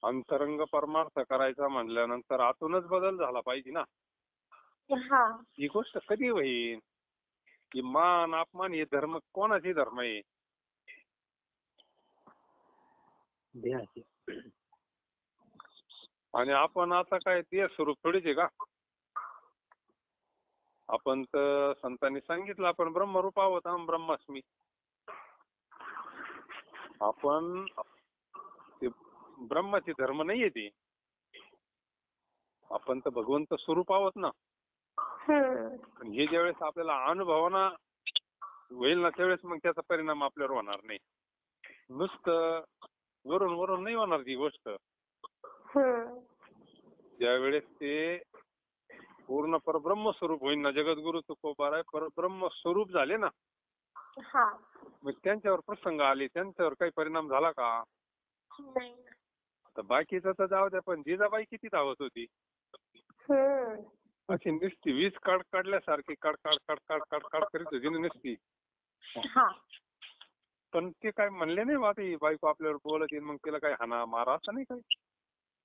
[SPEAKER 1] अंतरंग परमार्थ करायचा म्हणल्यानंतर आतूनच बदल झाला पाहिजे ना.
[SPEAKER 2] हा.
[SPEAKER 1] ही गोष्ट कधी होईल की मान अपमान हे धर्म कोणाचे धर्म आहे.
[SPEAKER 5] देहाचे.
[SPEAKER 1] आणि आपण आता काय ते स्वरूप थोडीच आहे का. आपण तर संतांनी सांगितलं आपण ब्रह्मरूप आहोत. ब्रह्मास्मी. आपण ते ब्रह्माचे धर्म नाहीये ते. आपण तर भगवंत स्वरूप आहोत ना. पण हे ज्यावेळेस आपल्याला अनुभवाना होईल ना त्यावेळेस मग त्याचा परिणाम आपल्यावर होणार नाही. नुसतं वरून वरून नाही होणार ती गोष्ट. ज्यावेळेस ते पूर्ण परब्रह्म स्वरूप होईल ना, जगद्गुरु तुकोबाराय परब्रह्म स्वरूप झाले ना, मग त्यांच्यावर प्रसंग आले, त्यांच्यावर काही परिणाम झाला का. तर बाकीचं तर जाऊ द्या, पण जिजाबाई किती धावत होती. अशी नुसती वीज काढल्यासारखी काढ करीत होती ना नुसती. पण ते काय म्हणले नाही बा ती बायको आपल्यावर बोलत येईल मग तिला काय हाना मारा असं नाही काही.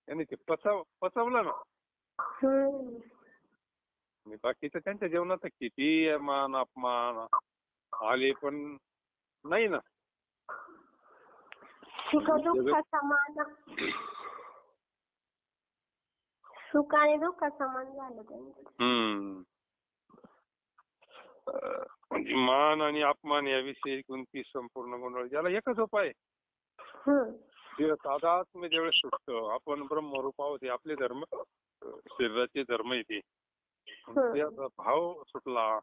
[SPEAKER 1] त्यांनी ते पचवलं ना. बाकीचं त्यांच्या जीवनात किती मान अपमान आले पण नाही ना.
[SPEAKER 2] सुख दुःख समान, सुख आणि दुःख समान झालं त्यांचं.
[SPEAKER 1] म्हणजे मान आणि अपमान याविषयी कोणती संपूर्ण गोंधळ. ज्याला एकच उपाय. तादात्म्य ज्यावेळेस सुटतो आपण ब्रह्मरूप आहोत. आपले धर्म शरीराचे धर्म येते. त्याचा भाव सुटला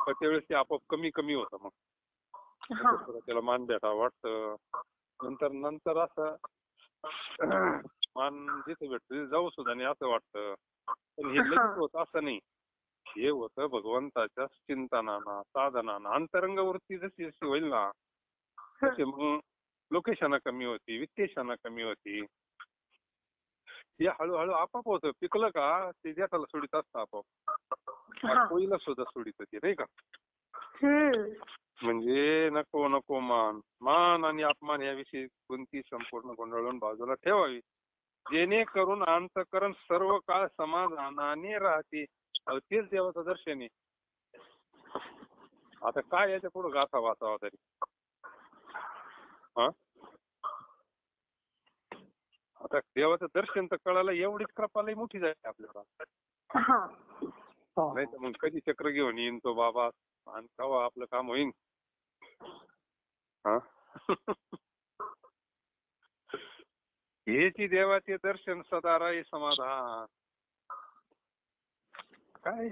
[SPEAKER 1] तर त्यावेळेस ते आपोआप कमी कमी होतं. मग त्याला मान भेटा वाटतं. नंतर असं मान जिथे भेटतो जाऊ सुद्धा नाही असं वाटतं. पण हे लगेच होत असं नाही. हे होतं भगवंताच्या चिंतनाना साधनाना. अंतरंग वृत्ती जशी जशी होईल ना तसे मग लोकेशना कमी होती, वित्तेशना कमी होती. हे हळूहळू आपाप होतं. पिकलं का ते ज्याला सोडित असतं आपाप. कोईला सुद्धा सोडित होती नाही का. म्हणजे नको नको मान आणि अपमान याविषयी कोणती संपूर्ण गोंधळून बाजूला ठेवावी. जेणेकरून अंतःकरण सर्व काळ समाधानाने राहते. तेच देवाचं दर्शन आहे. आता काय याच्या पुढे गाथा वाचावा तरी. आता देवाचं दर्शन तर कळायला एवढीच कृपालय मोठी जाते आपल्याला. नाही तर मग कधी चक्र घेऊन येईन तो बाबा आणि केव्हा आपलं काम होईन. हेची देवाचे दर्शन सदा राही समाधान. काय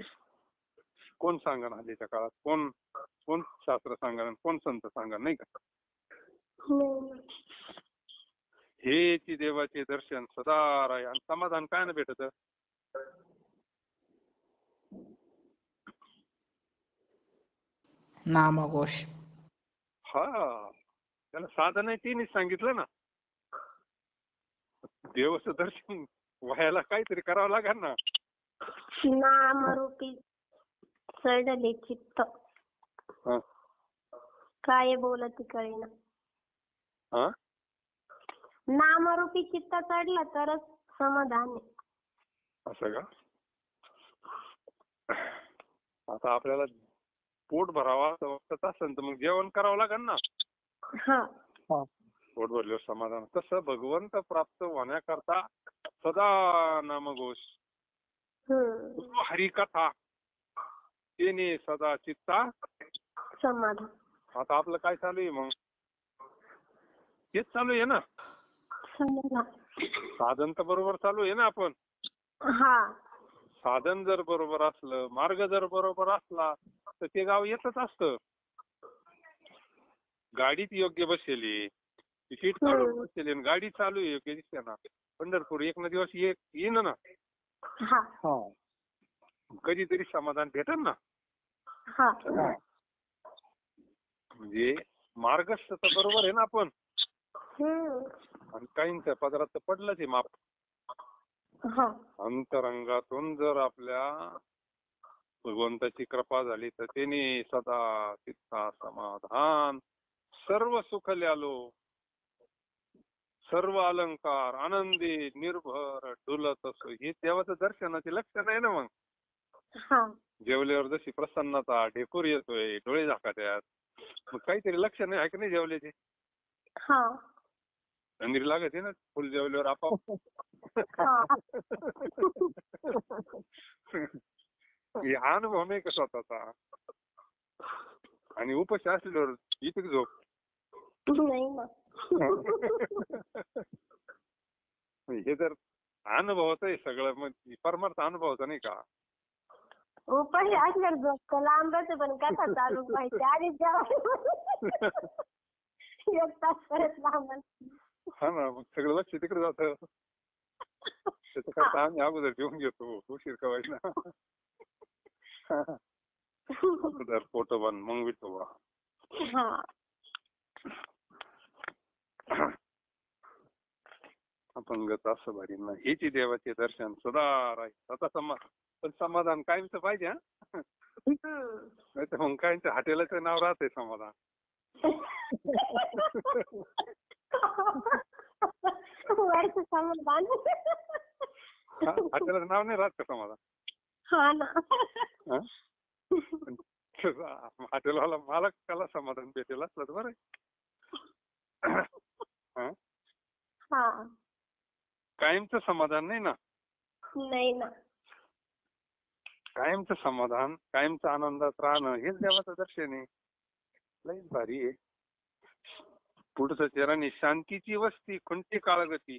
[SPEAKER 1] कोण सांगणार हल्लीच्या काळात. कोण शास्त्र सांगणार, कोण संत सांगणार नाही का. हेची देवाचे दर्शन सदा राही. आणि समाधान काय ना भेटत.
[SPEAKER 5] नामघोष.
[SPEAKER 1] त्याला साधन आहे तिने सांगितलं ना. देवाचं दर्शन व्हायला काहीतरी करावं लागेल ना.
[SPEAKER 2] नामरूपी चढले चित्त, काय बोलत कळेना. नामरूपी चित्त चढलं तरच समाधान आहे.
[SPEAKER 1] असं का. आता आपल्याला पोट भरावा असं वाटत असेल तर मग जेवण करावं लागेल ना.
[SPEAKER 2] हा.
[SPEAKER 1] पोट भरल्यावर समाधान. तसं भगवंत प्राप्त होण्याकरता सदा नामघोष, हरिकथा, तेने सदा चित्ता
[SPEAKER 2] समाधान.
[SPEAKER 1] आता आपलं काय चालू आहे मग? तेच चालू आहे ना.
[SPEAKER 2] समाधान.
[SPEAKER 1] साधन तर बरोबर चालू आहे ना आपण.
[SPEAKER 2] हा.
[SPEAKER 1] साधन जर बरोबर असलं, मार्ग जर बरोबर असला तर ते गाव येतच असतं. गाडीत योग्य बसलेली, तिकीट काढून बसलेली आणि गाडी चालू आहे योग्य दिसते. पंढरपूर एक ना दिवस येईन ना.
[SPEAKER 2] हा.
[SPEAKER 1] कधीतरी समाधान भेटेल ना.
[SPEAKER 2] हा.
[SPEAKER 1] म्हणजे मार्गस्थ तर बरोबर आहे ना आपण.
[SPEAKER 2] हम्म.
[SPEAKER 1] आणि काहींच्या पदरात तर पडलंच आहे माप.
[SPEAKER 2] हा.
[SPEAKER 1] अंतरंगातून जर आपल्या भगवंताची कृपा झाली तर त्याने सदा चित्ता समाधान, सर्व सुख ल्यालो, सर्व अलंकार आनंदी निर्भर डुलत असो. हे देवाचं दर्शनाचे लक्षण आहे ना. मग
[SPEAKER 2] हा.
[SPEAKER 1] जेवल्यावर जशी प्रसन्नता, ढेकूर येतोय, डोळे झाकात्यात, मग काहीतरी लक्षण आहे की नाही जेवल्याचे?
[SPEAKER 2] हा.
[SPEAKER 1] थंडी लागते ना फुल जेवल्यावर आपोआप. हा अनुभव नाही का स्वतःचा? आणि उपाशी असल्यावर इथे झोप
[SPEAKER 2] नाही ना.
[SPEAKER 1] हे जर अनुभवाचं आहे सगळं, मग परमार्थ अनुभवाचं नाही का?
[SPEAKER 2] उपाशी असल्यावर झोपतो लांबच, पण कसा चालू पाहिजे आधीच जेव्हा एक तास परत लांब.
[SPEAKER 1] हा ना, मग सगळं लक्ष तिकडे जातं. त्याच्याकरता आम्ही अगोदर जेवून घेतो, उशीर कवायला. फोटो बन मग विठोबा. अपंगत असं भारी ना. हेची देवाचे दर्शन सदा राहील. आता पण समाधान कायमचं पाहिजे. हा नाही तर मग कायमचं हॉटेलाचं नाव राहतंय समाधान.
[SPEAKER 2] समाधान.
[SPEAKER 1] हॉटेलाचं नाव नाही राहत का समाधान?
[SPEAKER 2] हा ना.
[SPEAKER 1] हॉटेलवाला मालक त्याला समाधान भेटेल असलं तर बरं. कायमचं समाधान नाही ना.
[SPEAKER 2] नाही ना.
[SPEAKER 1] कायमचं समाधान, कायमचं आनंदात राहणं हेच देवाचं दर्शन आहे. लईच भारी आहे. पुढचं चरण आहे शांतीची वस्ती कोणती काळगती.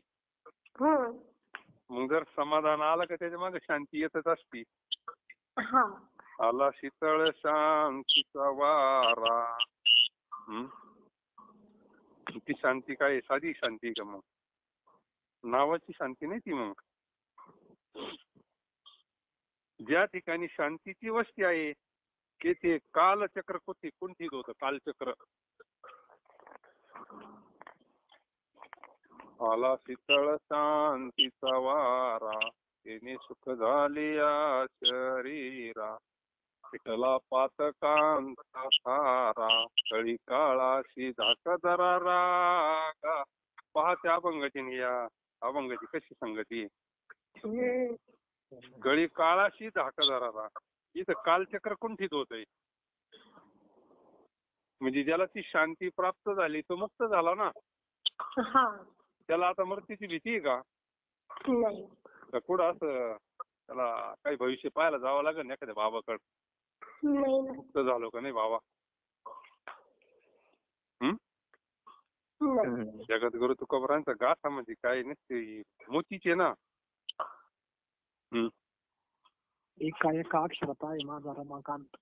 [SPEAKER 1] मग जर समाधान आलं का त्याच्या मागे शांती येतच असती. आला शीतळ शांतीचा वारा. ती शांती काय साधी शांती का? मग नावाची शांती नाही ती. मग ज्या ठिकाणी शांतीची वस्ती आहे तेथे कालचक्र कुंठित होतं. कालचक्र. आला शीतळ शांतीचा वारा, तेने सुख झालिया शरीरा. विठला पातकांचा सारा, कळी काळाशी झाक धरा रागा. पहा त्या अभंगाची या अभंगाची कशी संगती. गळी काळाशी झाक धरा रागा. इथं कालचक्र कुंठित होतंय. म्हणजे ज्याला ती शांती प्राप्त झाली तो मुक्त झाला ना. त्याला आता मृत्यूची भीती आहे का? तर कुठं असं त्याला काही भविष्य पाहायला जावं लागेल एखाद्या बाबाकडे? मुक्त झालो का नाही बाबा? जगद्गुरु तुकोबारांचा गाथा म्हणजे काय नसते, मोतीचे ना.
[SPEAKER 5] एका एका अक्षरात आहे माझा रमाकांत.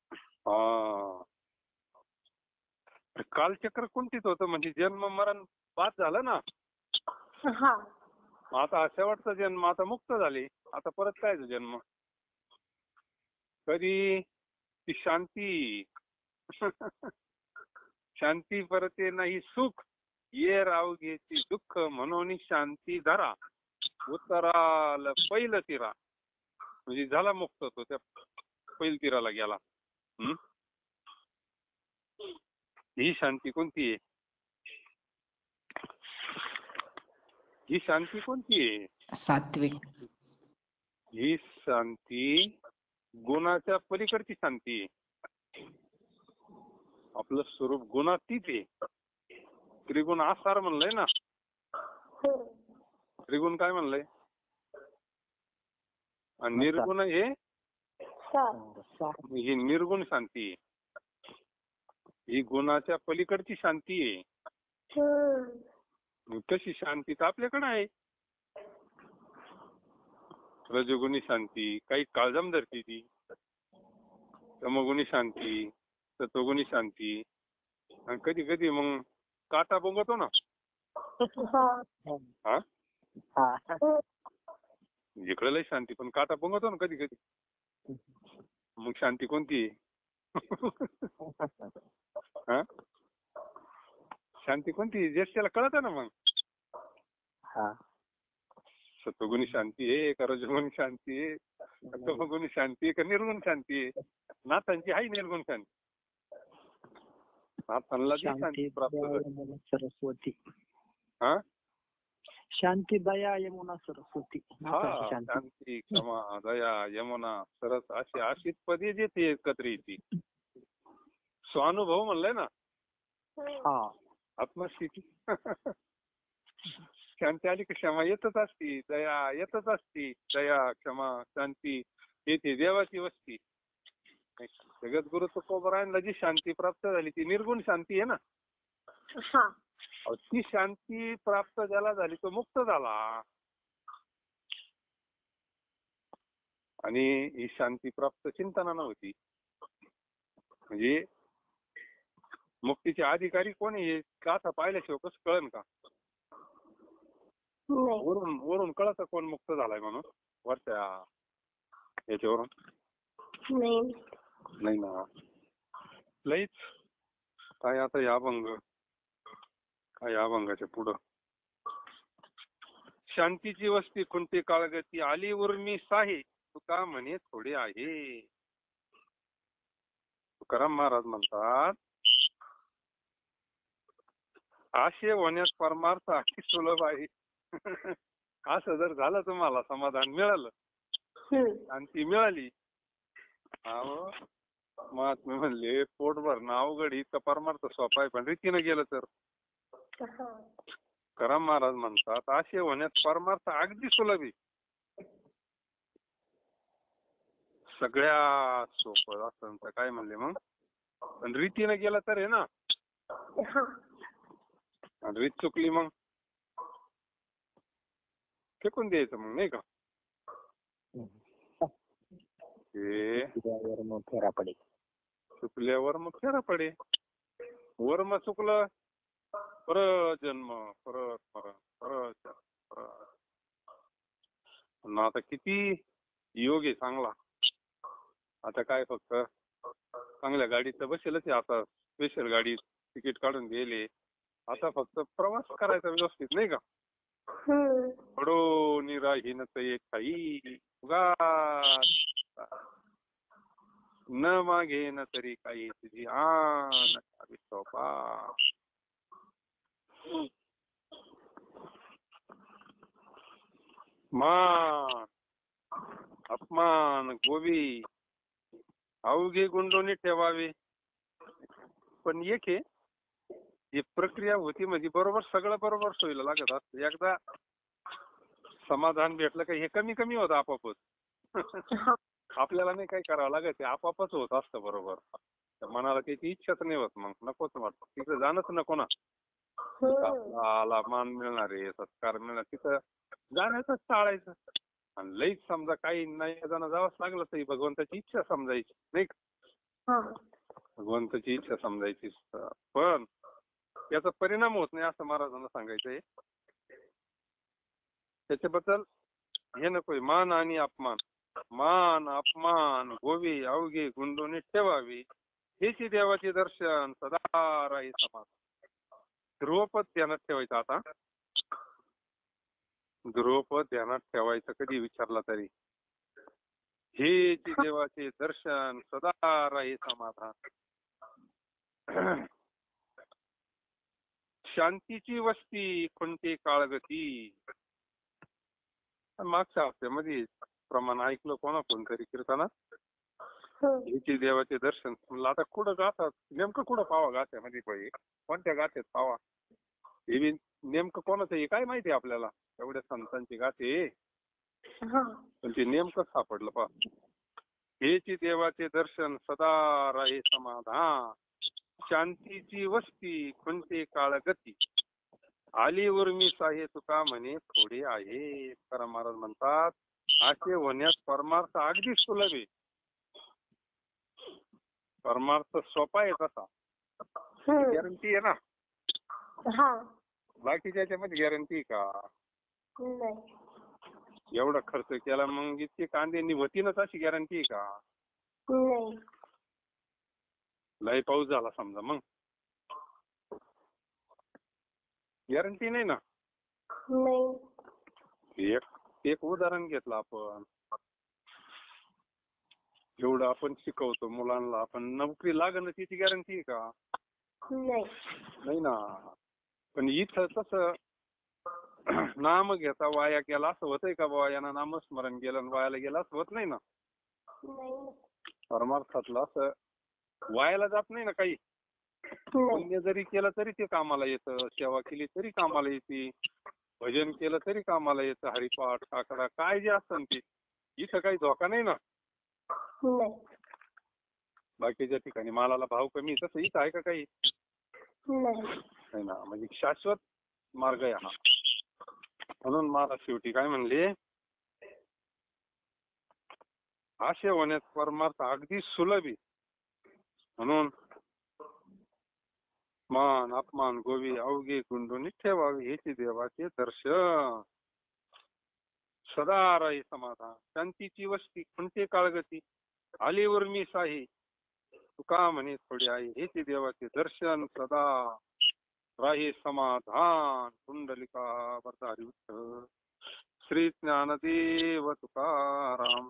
[SPEAKER 1] कालचक्र कुंठित होतं म्हणजे जन्म मरण बाद झालं ना. आता शेवटचा जन्म, आता मुक्त झाली, आता परत काय जन्म? कधी ती शांती. शांती परते नाही सुख, ये राव घ्यायची दुःख, म्हणून शांती धरा, उतराल पहिलं तिरा. म्हणजे झाला मुक्त तो, त्या पहिल तिराला गेला. ही शांती कोणती आहे? ही शांती कोणती आहे?
[SPEAKER 5] सात्विक.
[SPEAKER 1] ही शांती गुणाच्या पलीकडची शांती आहे. आपलं स्वरूप गुणातीत आहे. त्रिगुण आसार म्हणलंय ना. त्रिगुण काय म्हणलंय? आणि निर्गुण हे ही निर्गुण शांती आहे. ही गुणाच्या पलीकडची शांती आहे. तशी शांती तर आपल्याकडे आहे. रजोगुणी शांती काही काळजाम धरती ती, तमोगुणी शांती, सत्वगुणी शांती, आणि कधी कधी मग काटा बोंगतो ना. हा इकडे लय शांती पण काटा बोंगतो ना कधी कधी. मग शांती कोणती हा शांती कोणती ज्येष्ठाला कळत ना. मग सत्वगुणी शांती आहे का रजोगुणी शांती आहे, तमोगुणी शांती आहे का निर्गुण शांती आहे? नाथांची आहे निर्गुण शांती. नाथांना जी शांती प्राप्त झाली.
[SPEAKER 5] सरस्वती.
[SPEAKER 1] हा
[SPEAKER 5] शांती दया यमुना सरस्वती.
[SPEAKER 1] हा शांती क्षमा दया यमुना सरस अशी आशित पदे जे ते एकत्र येते. स्वानुभव म्हणलंय ना.
[SPEAKER 5] हा
[SPEAKER 1] आत्मस्थिती. शांती आली की क्षमा येतच असती, दया येतच असती. दया क्षमा शांती येते देवाची वस्ती. जगद्गुरु तुकोबरायांना जी शांती प्राप्त झाली ती निर्गुण शांती आहे ना. ती शांती प्राप्त ज्याला झाली तो मुक्त झाला. आणि ही शांती प्राप्त चिंतनानं होती. म्हणजे मुक्तीचे अधिकारी कोण आहे गाथा पाहिल्याशिवाय कसं कळन का? वरून वरून कळतं कोण मुक्त झालाय म्हणून वरच्या याच्यावरून नाही ना. लईच काय आता या अभंग काय अभंगाच्या पुढं. शांतीची वस्ती खुंटे काळगती आली उर्मी साहे तुका म्हणे थोडे आहे. तुकाराम महाराज म्हणतात आशे होण्यास परमार्थ अति सुलभ आहे. असं जर झालं तुम्हाला समाधान मिळालं, शांती मिळाली, महात्मे म्हणले पोटभर ना अवघड इतका परमार्थ सोपा आहे पण रीतीनं गेलं तर. तुकाराम महाराज म्हणतात आशे होण्यास परमार्थ अगदी सुलभ आहे. सगळ्या सोपं असं काय म्हणले मग, पण रीतीनं गेलं तर आहे ना. आणि रीत चुकली मग फेकून द्यायचं मग नाही का.
[SPEAKER 4] फेरा पडे
[SPEAKER 1] चुकल्यावर मग फेरा पडे. वर मग चुकलं परत जन्म परत परत परत परत. आता किती योग आहे चांगला. आता काय फक्त चांगल्या गाडीत बसेलच आहे. आता स्पेशल गाडी तिकीट काढून गेले. आता फक्त प्रवास करायचा व्यवस्थित नाही का. पडो निराहीन एक काही न मागे न तरी काही तुझी आन सोपा. मान अपमान गोवी अवघे गुंडोनी ठेवावे. पण एक आहे ही प्रक्रिया होती म्हणजे बरोबर सगळं बरोबर सोयीला लागत असत. एकदा समाधान भेटलं का हे कमी कमी होतं आपापच. आपल्याला नाही काही करावं लागत, ते आपापच होत असतं बरोबर. मनाला त्याची इच्छाच नाही होत मग नकोच वाटतं. तिथं जाणंच नको ना. आला मान मिळणार आहे सत्कार मिळणार तिथं जाण्याचंच टाळायचं. आणि लईच समजा काही नाही जण जावंच लागलं तरी भगवंताची इच्छा समजायची नाही का. भगवंताची इच्छा समजायची पण याचा परिणाम होत नाही असं महाराजांना सांगायचंय. त्याच्याबद्दल हे नकोय मान आणि अपमान. मान अपमान गोवी अवघे गुंडोने ठेवावी हेची देवाचे दर्शन सदा राही समाज. ध्रुवपद ध्यानात ठेवायचं. आता ध्रुवपद ध्यानात ठेवायचं कधी विचारला तरी हेची देवाचे दर्शन सदा राही समाधान. शांतीची वस्ती खुंटे काळगती. मागच्या हप्त्यामध्ये प्रमाण ऐकलं कोणा कोणतरी कीर्तनात हेची देवाचे दर्शन. म्हणलं आता कुठं गातात, नेमकं कुठं पावा गाथ्यामध्ये पाहिजे, कोणत्या गाथ्यात पावा, हे बी नेमकं कोणाचं हे काय माहिती आपल्याला, एवढ्या संतांची गाथे, पण ते नेमकं सापडलं पहा. हेची देवाचे दर्शन सदा राहे समाधान, शांतीची वस्ती कोणते काळ गती, आली उर्मी साहे तुका म्हणे थोडे आहे. तुकाराम महाराज म्हणतात असे होण्यास परमार्थ अगदी सुलभ आहे. परमार्थ सोपा आहे तसा, गॅरंटी आहे ना. बाकीच्या याच्यामध्ये गॅरंटी का? एवढा खर्च केला मग इतके कांदे निवतीनच अशी गॅरंटी आहे का? लय पाऊस झाला समजा मग गॅरंटी नाही ना. एक उदाहरण घेतलं आपण, जेवढं आपण शिकवतो मुलांना, आपण नोकरी लागणं त्याची गॅरंटी आहे का? नाही ना. पण इथं तसं नाम घेता वाया गेला असं होतंय का बाबा, यानं नामस्मरण केलं वायाला गेलं असं होत नाही ना. परमार्थातलं असं वायाला जात नाही ना काही. पुण्य जरी केलं तरी ते कामाला येतं, सेवा केली तरी कामाला येते, भजन केलं तरी कामाला येतं, हरिपाठ काकडा काय जे असतं ते. इथं काही धोका नाही ना. बाकीच्या ठिकाणी मालाला भाव कमी, तसं इथं आहे का काही? नाही ना. म्हणजे शाश्वत मार्ग आहे हा. म्हणून मला शेवटी काय म्हणले, आशे होण्यास परमार्थ अगदी सुलभ आहे. म्हणून मान अपमान गोवी अवघे गुंडून ठेवावे हेचे देवाचे दर्शन, सदा राही समाधान, शांतीची वस्ती कोणते काळगती, आली उर्मी साही तुका म्हणे थोडी आहे हेचे देवाचे दर्शन, सदा राही समाधान. कुंडलिका वरदारी विठ्ठल श्री ज्ञानदेव तुकाराम.